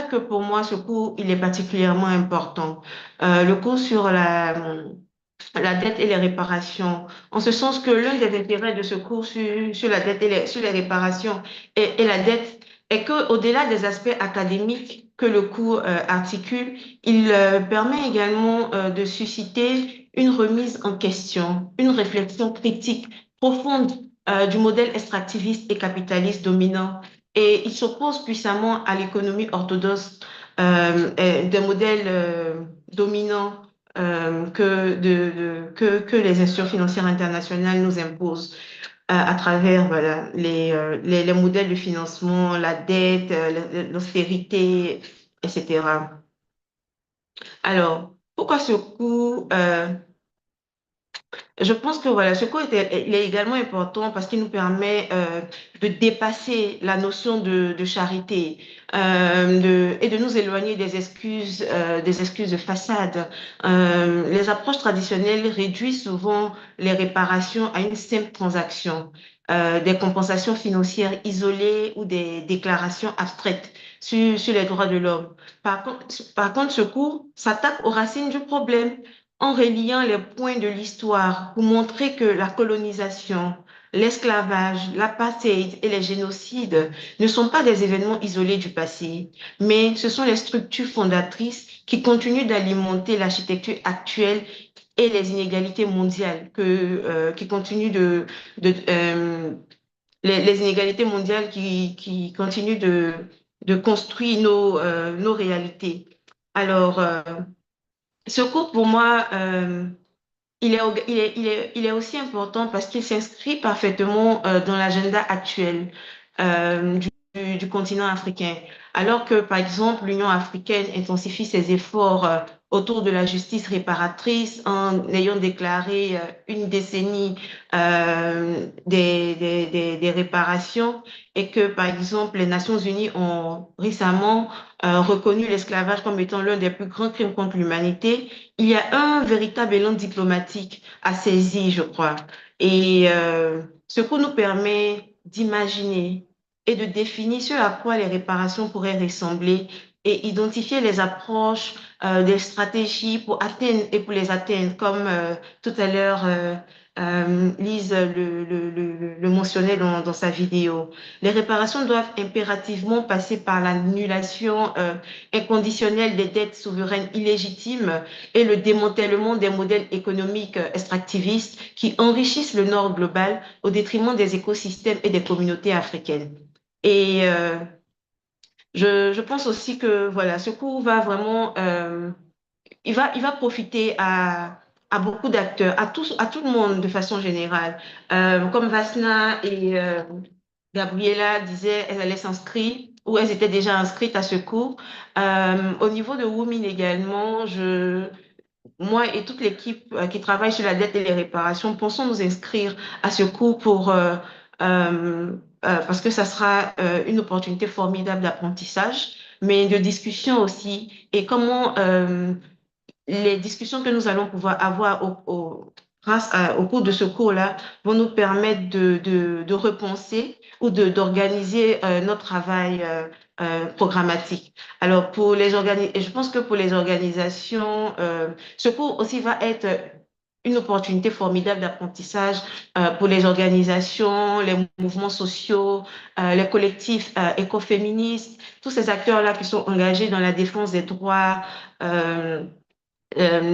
que pour moi, ce cours, il est particulièrement important. Le cours sur la dette et les réparations, en ce sens que l'un des intérêts de ce cours sur la dette sur les réparations et la dette est qu'au-delà des aspects académiques que le cours articule, il permet également de susciter une remise en question, une réflexion critique profonde du modèle extractiviste et capitaliste dominant. Et il s'oppose puissamment à l'économie orthodoxe des modèles dominants que les institutions financières internationales nous imposent à travers voilà, les modèles de financement, la dette, l'austérité, etc. Alors, pourquoi ce coût je pense que voilà, ce cours il est également important parce qu'il nous permet de dépasser la notion de charité et de nous éloigner des excuses de façade. Les approches traditionnelles réduisent souvent les réparations à une simple transaction, des compensations financières isolées ou des déclarations abstraites sur les droits de l'homme. Par contre, ce cours s'attaque aux racines du problème en reliant les points de l'histoire pour montrer que la colonisation, l'esclavage, l'apartheid et les génocides ne sont pas des événements isolés du passé, mais ce sont les structures fondatrices qui continuent d'alimenter l'architecture actuelle et les inégalités mondiales qui continuent les inégalités mondiales qui continuent de construire nos réalités. Alors, ce cours, pour moi, il est aussi important parce qu'il s'inscrit parfaitement dans l'agenda actuel du continent africain. Alors que, par exemple, l'Union africaine intensifie ses efforts autour de la justice réparatrice en ayant déclaré une décennie des réparations et que, par exemple, les Nations unies ont récemment reconnu l'esclavage comme étant l'un des plus grands crimes contre l'humanité. Il y a un véritable élan diplomatique à saisir, je crois. Et ce cours nous permet d'imaginer et de définir ce à quoi les réparations pourraient ressembler et identifier les approches, des stratégies pour atteindre et pour les atteindre, comme tout à l'heure Lise le mentionnait dans sa vidéo. Les réparations doivent impérativement passer par l'annulation inconditionnelle des dettes souveraines illégitimes et le démantèlement des modèles économiques extractivistes qui enrichissent le Nord global au détriment des écosystèmes et des communautés africaines. Et je pense aussi que voilà, ce cours va vraiment, il va profiter à beaucoup d'acteurs, à tout le monde de façon générale. Comme Vasna et Gabriela disaient, elles allaient s'inscrire ou elles étaient déjà inscrites à ce cours. Au niveau de WoMin également, moi et toute l'équipe qui travaille sur la dette et les réparations pensons nous inscrire à ce cours parce que ça sera une opportunité formidable d'apprentissage, mais de discussion aussi. Et comment les discussions que nous allons pouvoir avoir au cours de ce cours-là vont nous permettre de repenser ou d'organiser notre travail programmatique. Alors, et je pense que pour les organisations, ce cours aussi va être une opportunité formidable d'apprentissage pour les organisations, les mouvements sociaux, les collectifs écoféministes, tous ces acteurs-là qui sont engagés dans la défense euh,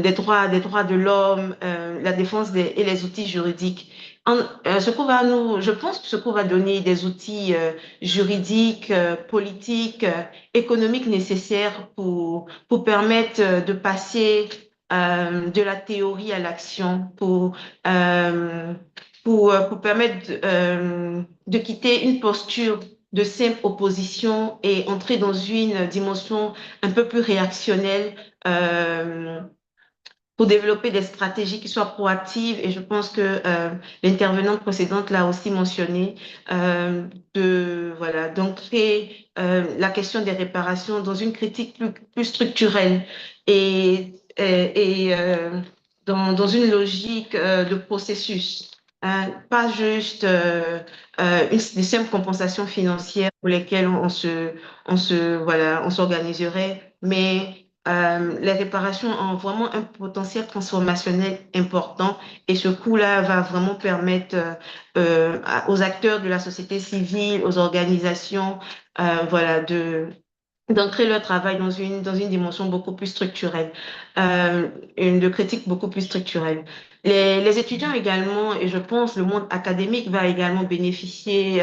des droits de l'homme, la défense et les outils juridiques. Je pense que ce cours va donner des outils juridiques, politiques, économiques nécessaires pour permettre de passer de la théorie à l'action, pour permettre de quitter une posture de simple opposition et entrer dans une dimension un peu plus réactionnelle euh, pour développer des stratégies qui soient proactives. Et je pense que l'intervenante précédente l'a aussi mentionné, voilà, d'ancrer la question des réparations dans une critique plus structurelle et dans une logique de processus. Hein, pas juste des simples compensations financières pour lesquelles voilà, on s'organiserait, mais les réparations ont vraiment un potentiel transformationnel important et ce coût-là va vraiment permettre aux acteurs de la société civile, aux organisations, voilà, d'ancrer leur travail dans une dimension beaucoup plus structurelle, de critique beaucoup plus structurelle. Les étudiants également, et je pense le monde académique va également bénéficier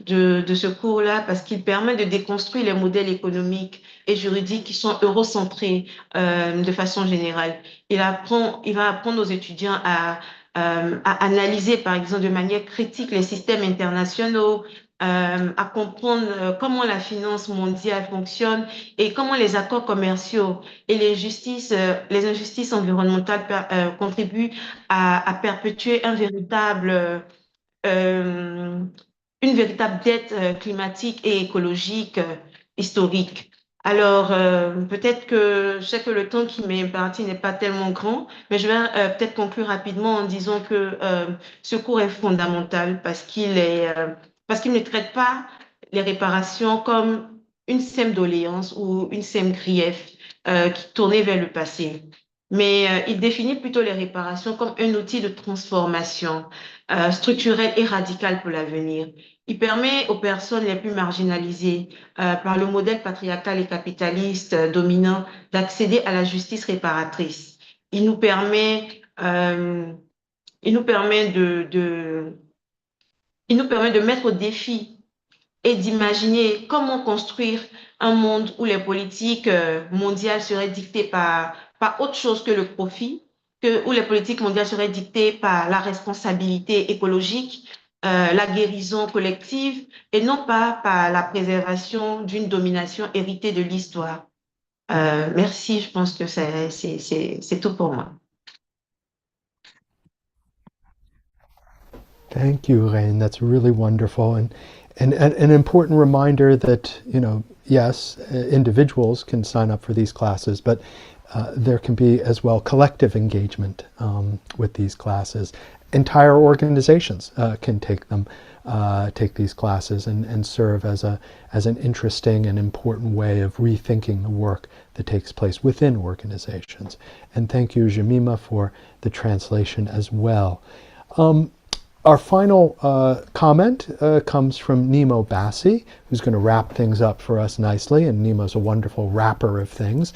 de ce cours-là parce qu'il permet de déconstruire les modèles économiques et juridiques qui sont eurocentrés de façon générale. Il va apprendre aux étudiants à analyser, par exemple, de manière critique les systèmes internationaux, à comprendre comment la finance mondiale fonctionne et comment les accords commerciaux et les injustices environnementales contribuent à perpétuer euh, une véritable dette climatique et écologique historique. Alors, peut-être que je sais que le temps qui m'est imparti n'est pas tellement grand, mais je vais peut-être conclure rapidement en disant que ce cours est fondamental parce qu'il ne traite pas les réparations comme une simple doléance ou une simple grief qui tournait vers le passé. Mais il définit plutôt les réparations comme un outil de transformation structurelle et radicale pour l'avenir. Il permet aux personnes les plus marginalisées par le modèle patriarcal et capitaliste dominant d'accéder à la justice réparatrice. Il nous permet, euh, il nous permet il nous permet de mettre au défi et d'imaginer comment construire un monde où les politiques mondiales seraient dictées par autre chose que le profit, où les politiques mondiales seraient dictées par la responsabilité écologique, la guérison collective, et non pas par la préservation d'une domination héritée de l'histoire. Merci, je pense que c'est tout pour moi. Thank you, Reine. That's really wonderful, and an important reminder that, yes, individuals can sign up for these classes, but there can be as well collective engagement with these classes. Entire organizations can take these classes and serve as an interesting and important way of rethinking the work that takes place within organizations. And thank you, Jemima, for the translation as well. Our final comment comes from Nnimmo Bassey, who's going to wrap things up for us nicely, and Nnimmo's a wonderful wrapper of things.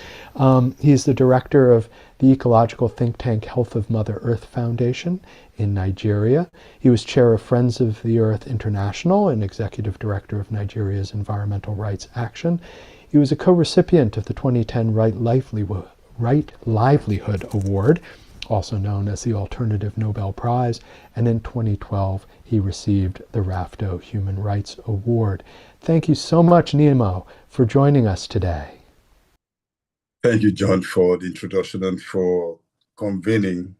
He's the director of the ecological think tank Health of Mother Earth Foundation in Nigeria. He was chair of Friends of the Earth International and executive director of Nigeria's Environmental Rights Action. He was a co-recipient of the 2010 Right Livelihood Award, also known as the Alternative Nobel Prize, and in 2012 he received the RAFTO Human Rights Award. Thank you so much, Nnimmo, for joining us today. Thank you, John, for the introduction and for convening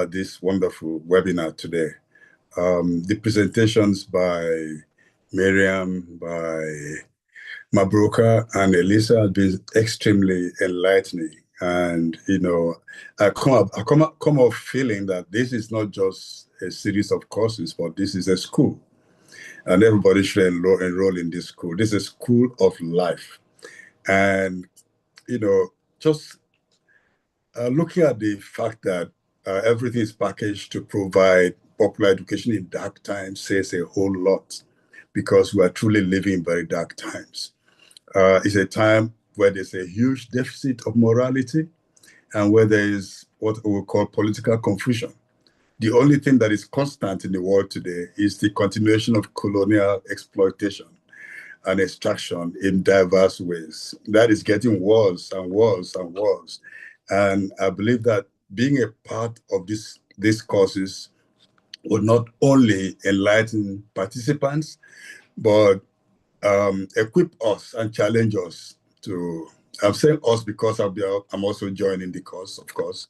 this wonderful webinar today. The presentations by Miriam, by Mabroka, and Elisa have been extremely enlightening. And, I come off feeling that this is not just a series of courses, but this is a school. And everybody should enroll in this school. This is a school of life. And, just looking at the fact that everything is packaged to provide popular education in dark times says a whole lot, because we are truly living in very dark times. It's a time where there's a huge deficit of morality and where there is what we call political confusion. The only thing that is constant in the world today is the continuation of colonial exploitation and extraction in diverse ways. That is getting worse and worse and worse. And I believe that being a part of these courses would not only enlighten participants, but equip us and challenge us to, I'm saying us because I'm also joining the course, of course,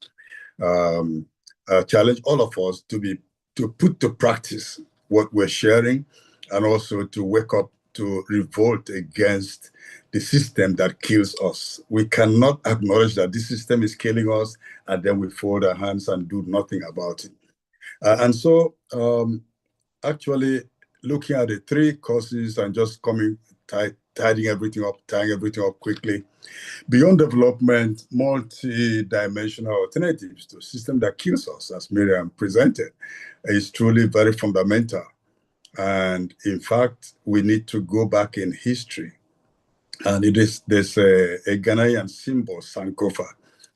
challenge all of us to put to practice what we're sharing, and also to wake up to revolt against the system that kills us. We cannot acknowledge that this system is killing us and then we fold our hands and do nothing about it. And so actually looking at the three courses and just tying everything up quickly. Beyond development, multi-dimensional alternatives to a system that kills us, as Miriam presented, is truly very fundamental. And in fact, we need to go back in history. And there's a Ghanaian symbol, Sankofa,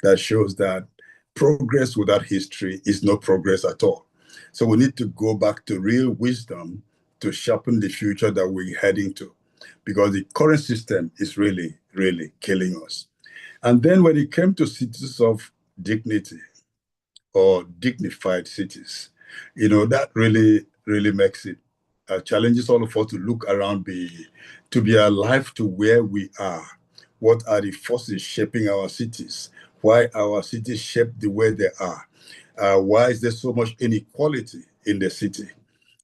that shows that progress without history is no progress at all. So we need to go back to real wisdom to sharpen the future that we're heading to, because the current system is really, really killing us. And then when it came to cities of dignity or dignified cities, that really, really makes it challenges all of us to look around, to be alive to where we are. What are the forces shaping our cities? Why our cities shaped the way they are? Why is there so much inequality in the city?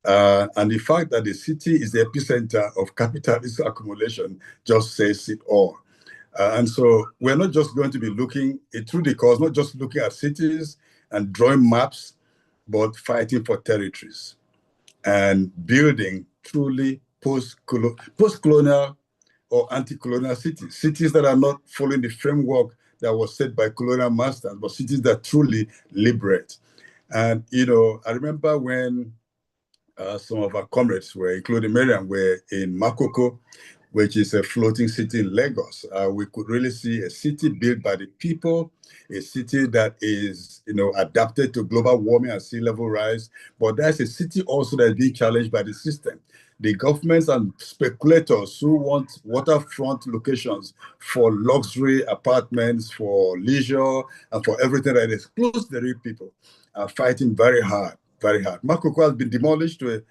And the fact that the city is the epicenter of capitalist accumulation just says it all. And so we're not just going to be looking through the course, not just looking at cities and drawing maps, but fighting for territories and building truly post-colonial or anti-colonial cities, cities that are not following the framework that was set by colonial masters, but cities that truly liberate. And, I remember when some of our comrades were, including Miriam, were in Makoko, which is a floating city in Lagos. We could really see a city built by the people, a city that is, adapted to global warming and sea level rise. But there's a city also that is being challenged by the system. The governments and speculators who want waterfront locations for luxury apartments, for leisure, and for everything that excludes the real people are fighting very hard. Very hard. Makoko has been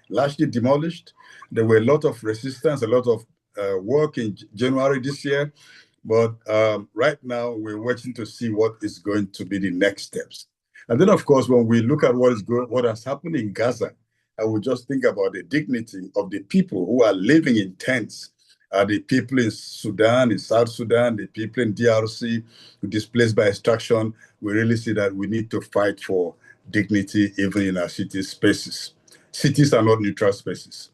largely demolished. There were a lot of resistance, a lot of work in January this year. But right now, we're waiting to see what is going to be the next steps. And then, of course, when we look at what has happened in Gaza, I would just think about the dignity of the people who are living in tents. The people in Sudan, in South Sudan, the people in DRC displaced by extraction. We really see that we need to fight for dignity even in our city spaces. Cities are not neutral spaces.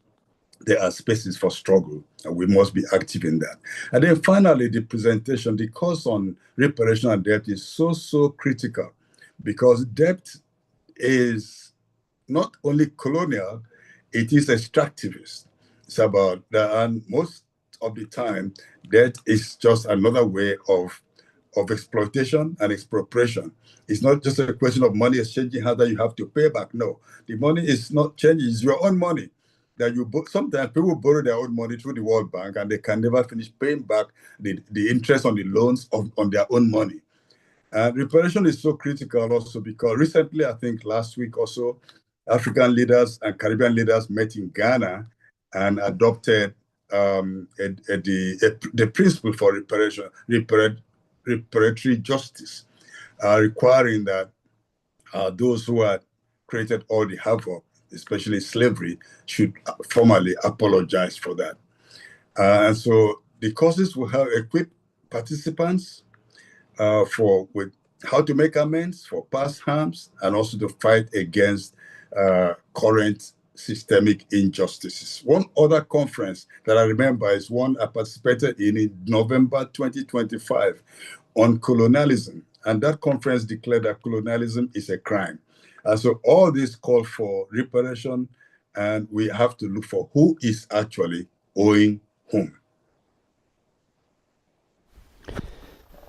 They are spaces for struggle, and we must be active in that. And then finally, the presentation, the course on reparation and debt is so critical, because debt is not only colonial, it is extractivist. It's about that, and most of the time, debt is just another way of exploitation and expropriation. It's not just a question of money exchanging hands that you have to pay back. No, the money is not changing. It's your own money that sometimes people borrow their own money through the World Bank and they can never finish paying back the interest on the loans on their own money. And reparation is so critical also because recently, I think last week or so, African leaders and Caribbean leaders met in Ghana and adopted the principle for reparatory justice, requiring that those who had created all the havoc, especially slavery, should formally apologize for that. And so the courses will help equip participants with how to make amends for past harms and also to fight against current systemic injustices. One other conference that I remember is one I participated in November 2025 on colonialism. And that conference declared that colonialism is a crime. And so all this called for reparation, and we have to look for who is actually owing whom.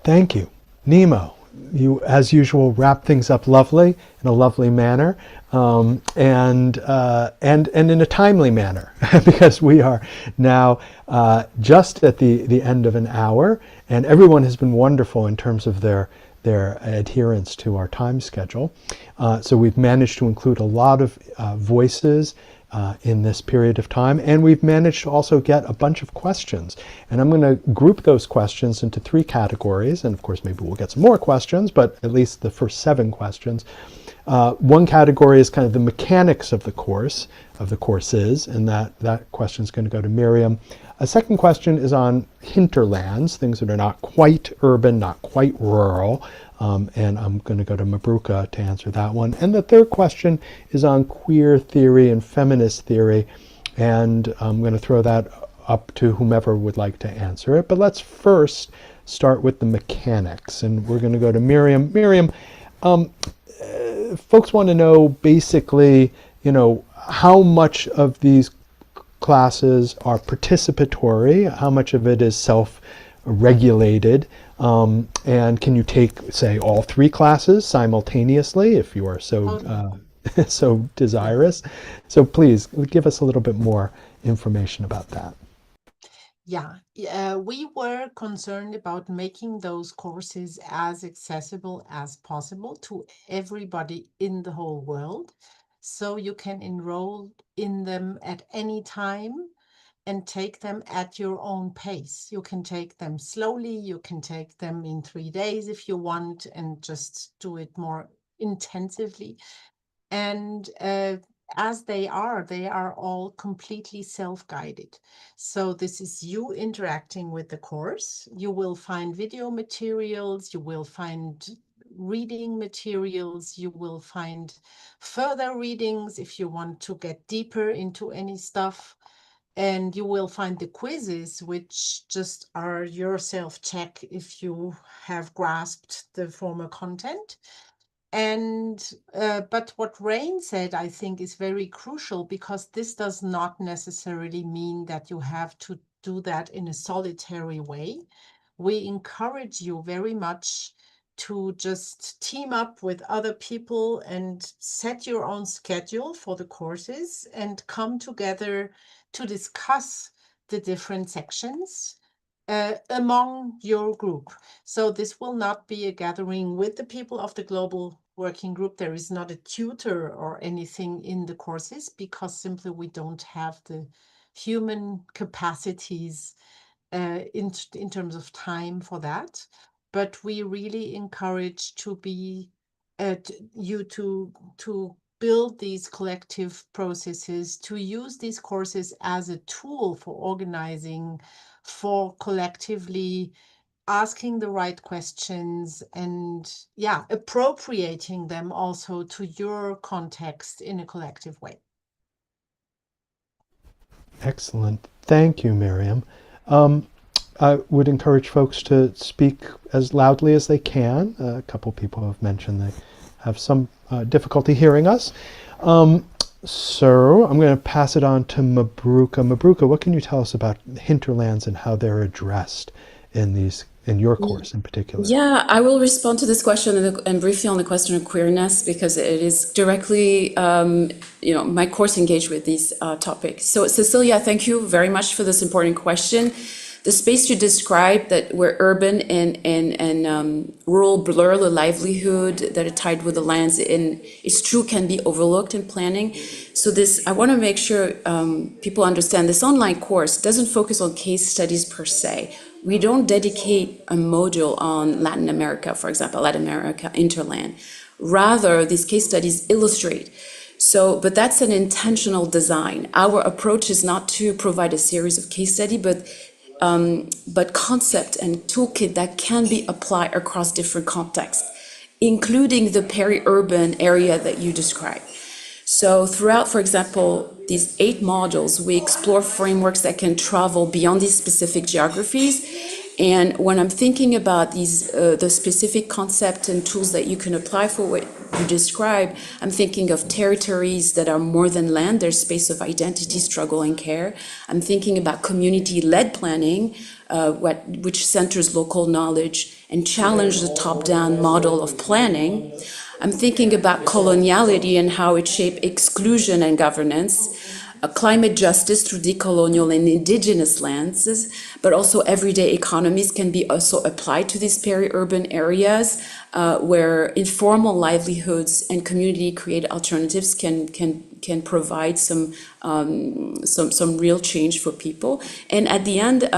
Thank you. Nnimmo, you, as usual, wrap things up lovely, in a lovely manner, and in a timely manner, because we are now just at the end of an hour, and everyone has been wonderful in terms of their adherence to our time schedule. So we've managed to include a lot of voices in this period of time, and we've managed to also get a bunch of questions. And I'm going to group those questions into 3 categories, and of course maybe we'll get some more questions, but at least the first 7 questions. One category is kind of the mechanics of the course, of the courses, and that question is going to go to Miriam. A second question is on hinterlands, things that are not quite urban, not quite rural, and I'm going to go to Mabruka to answer that one. And the third question is on queer theory and feminist theory, and I'm going to throw that up to whomever would like to answer it. But let's first start with the mechanics, and we're going to go to Miriam. Miriam, folks want to know basically, how much of these classes are participatory, how much of it is self-regulated, and can you take, say, all 3 classes simultaneously if you are so so desirous? So please give us a little bit more information about that. Yeah, we were concerned about making those courses as accessible as possible to everybody in the whole world. so you can enroll in them at any time and take them at your own pace. You can take them slowly, you can take them in 3 days if you want, and just do it more intensively. And as they are all completely self-guided. So this is you interacting with the course. You will find video materials, you will find reading materials, you will find further readings if you want to get deeper into any stuff. And you will find the quizzes, which just are your self-check if you have grasped the former content. And but what Reine said, I think, is very crucial, because this does not necessarily mean that you have to do that in a solitary way. We encourage you very much to just team up with other people and set your own schedule for the courses and come together to discuss the different sections among your group. So this will not be a gathering with the people of the global working group. There is not a tutor or anything in the courses, because simply we don't have the human capacities in terms of time for that. But we really encourage you to build these collective processes, to use these courses as a tool for organizing, for collectively asking the right questions, and appropriating them also to your context in a collective way. Excellent. Thank you, Miriam. I would encourage folks to speak as loudly as they can. A couple people have mentioned they have some difficulty hearing us. So I'm going to pass it on to Mabruka. Mabruka, what can you tell us about hinterlands and how they're addressed in your course in particular? Yeah, I will respond to this question and briefly on the question of queerness, because it is directly, my course engaged with these topics. So Cecilia, thank you very much for this important question. The space you described, that where urban and rural blur the livelihood that are tied with the lands, and it's true, can be overlooked in planning. So I want to make sure people understand this online course doesn't focus on case studies per se. We don't dedicate a module on Latin America, for example, Latin America interland. Rather, these case studies illustrate. But that's an intentional design. Our approach is not to provide a series of case study, but concept and toolkit that can be applied across different contexts, including the peri-urban area that you described. So throughout, for example, these 8 modules, we explore frameworks that can travel beyond these specific geographies. And when I'm thinking about the specific concepts and tools that you can apply for what you describe, I'm thinking of territories that are more than land, their space of identity, struggle, and care. I'm thinking about community-led planning, which centers local knowledge and challenges the top-down model of planning. I'm thinking about coloniality and how it shapes exclusion and governance, climate justice through decolonial and indigenous lenses, but also everyday economies can be also applied to these peri-urban areas where informal livelihoods and community-created alternatives can provide some real change for people. And at the end,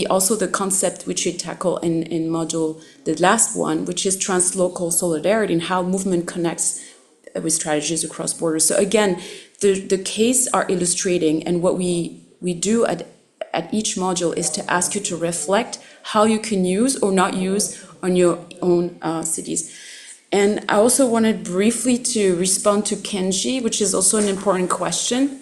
also the concept which we tackle in module, the last one, which is translocal solidarity and how movement connects with strategies across borders. So again, the case are illustrating, and what we do at each module is to ask you to reflect how you can use or not use on your own cities. And I also wanted briefly to respond to Kenji, which is also an important question.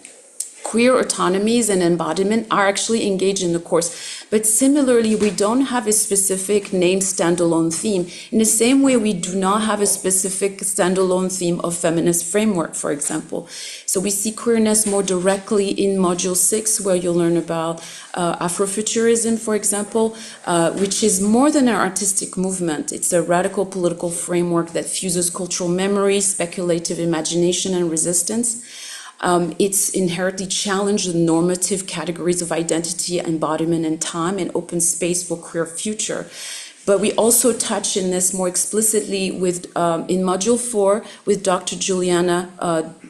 Queer autonomies and embodiment are actually engaged in the course, but similarly, we don't have a specific named standalone theme. In the same way, we do not have a specific standalone theme of feminist framework, for example. So we see queerness more directly in Module 6, where you'll learn about Afrofuturism, for example, which is more than an artistic movement. It's a radical political framework that fuses cultural memory, speculative imagination, and resistance. It's inherently challenged the normative categories of identity, embodiment, and time, and open space for queer future. But we also touch in this more explicitly with in Module 4 with Dr. Juliana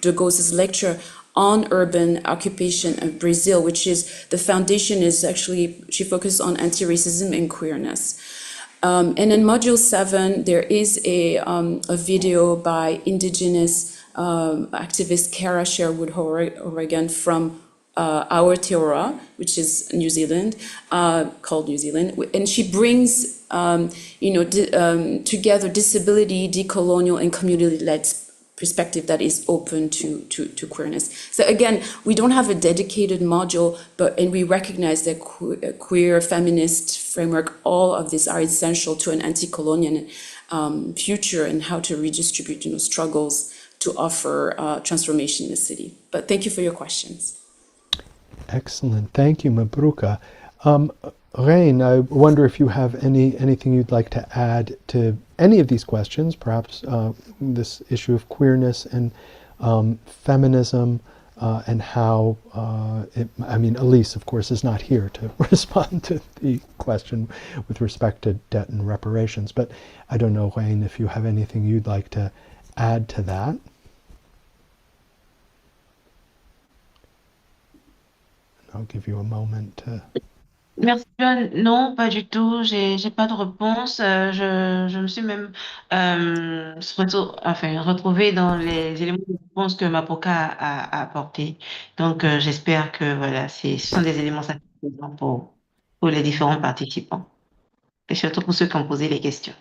Degos's lecture on urban occupation of Brazil, which is, the foundation is actually, she focused on anti-racism and queerness. And in Module 7, there is a video by indigenous activist Cara Sherwood Oregon from Aotearoa, which is New Zealand, called New Zealand, and she brings, together disability, decolonial, and community-led perspective that is open to queerness. So again, we don't have a dedicated module, and we recognize that queer, feminist framework, all of these are essential to an anti-colonial future and how to redistribute, struggles to offer transformation in the city. But thank you for your questions. Excellent. Thank you, Mabruka. Reine, I wonder if you have anything you'd like to add to any of these questions, perhaps this issue of queerness and feminism, and how, Elise, of course, is not here to respond to the question with respect to debt and reparations, but I don't know, Reine, if you have anything you'd like to add to that. I'll give you a moment to... Merci, John. Non, pas du tout. J'ai pas de réponse. Je me suis même retrouvée dans les éléments de réponse que Mapoka a apportés. Donc, j'espère que voilà, ce sont des éléments satisfaisants pour les différents participants et surtout pour ceux qui ont posé les questions.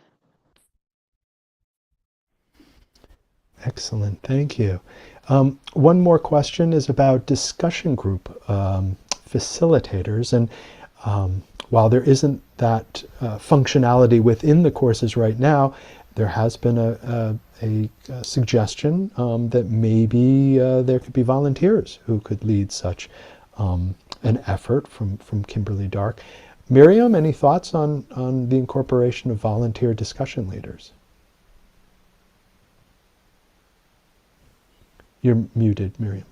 Excellent, thank you. One more question is about discussion group facilitators, and while there isn't that functionality within the courses right now, there has been a suggestion that maybe there could be volunteers who could lead such an effort from Kimberly Dark. Miriam, any thoughts on the incorporation of volunteer discussion leaders? You're muted, Miriam.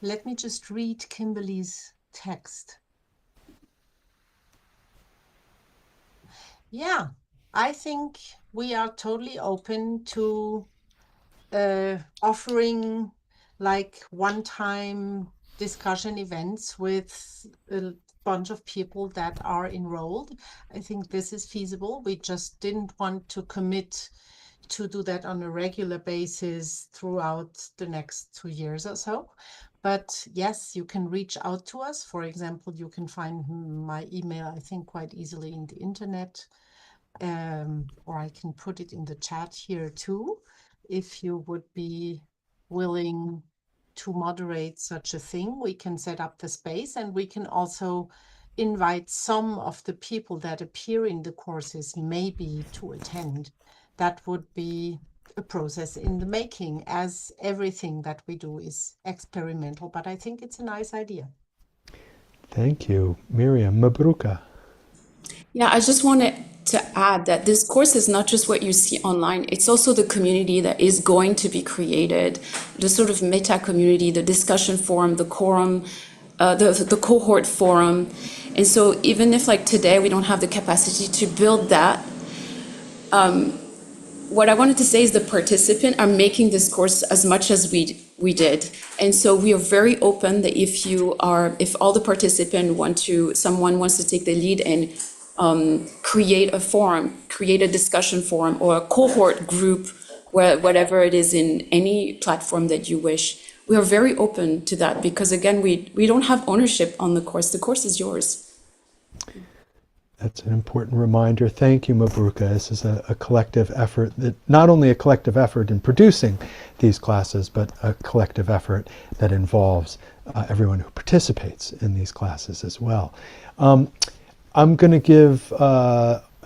Let me just read Kimberly's text. Yeah, I think we are totally open to offering like one-time discussion events with a bunch of people that are enrolled. I think this is feasible. We just didn't want to commit to do that on a regular basis throughout the next 2 years or so. But yes, you can reach out to us. For example, you can find my email, I think, quite easily in the internet, or I can put it in the chat here too, if you would be willing to moderate such a thing. We can set up the space, and we can also invite some of the people that appear in the courses maybe to attend. That would be a process in the making, as everything that we do is experimental, but I think it's a nice idea. Thank you. Miriam, Mabruka. Yeah, I just wanted to add that this course is not just what you see online, it's also the community that is going to be created, the sort of meta community, the discussion forum, the quorum, the cohort forum. And so even if like today we don't have the capacity to build that, what I wanted to say is the participants are making this course as much as we did. And so we are very open that if all the participants someone wants to take the lead and create a forum, create a discussion forum or a cohort group, whatever it is in any platform that you wish, we are very open to that because again, we don't have ownership on the course is yours. That's an important reminder. Thank you, Mabruka. This is a collective effort, that not only a collective effort in producing these classes, but a collective effort that involves everyone who participates in these classes as well. I'm going to give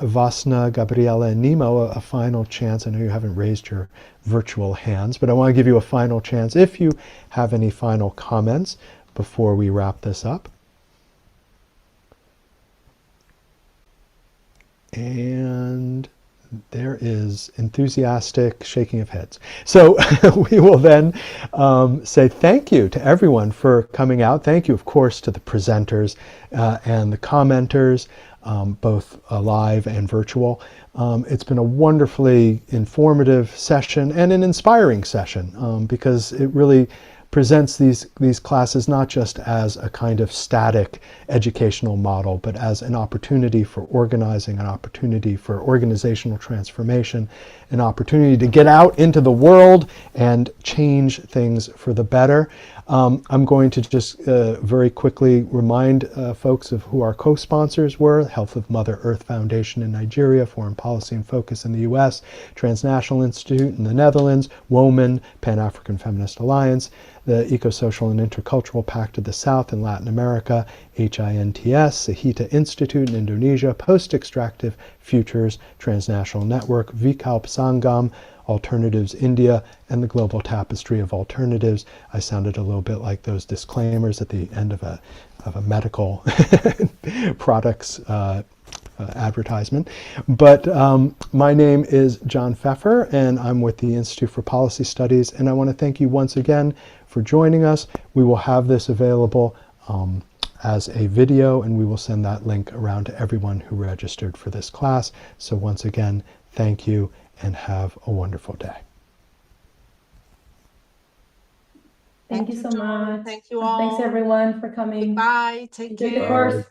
Vasna, Gabriela, and Nnimmo a final chance. I know you haven't raised your virtual hands, but I want to give you a final chance if you have any final comments before we wrap this up. And there is enthusiastic shaking of heads. So we will then say thank you to everyone for coming out. Thank you, of course, to the presenters and the commenters. both live and virtual. It's been a wonderfully informative session and an inspiring session because it really presents these classes not just as a kind of static educational model, but as an opportunity for organizing, an opportunity for organizational transformation, an opportunity to get out into the world and change things for the better. I'm going to just very quickly remind folks of who our co-sponsors were: Health of Mother Earth Foundation in Nigeria, Foreign Policy and Focus in the US, Transnational Institute in the Netherlands, WoMin Pan African Feminist Alliance, the Ecosocial and Intercultural Pact of the South in Latin America, HINTS, Sahita Institute in Indonesia, Postextractive, Futures, Transnational Network, Vikalp Sangam, Alternatives India, and the Global Tapestry of Alternatives. I sounded a little bit like those disclaimers at the end of a medical products advertisement. But my name is John Feffer, and I'm with the Institute for Policy Studies, and I want to thank you once again for joining us. We will have this available as a video, and we will send that link around to everyone who registered for this class. So once again, thank you, and have a wonderful day. Thank you so John. much. Thank you all. Thanks everyone for coming. Goodbye. Take Enjoy the care. course.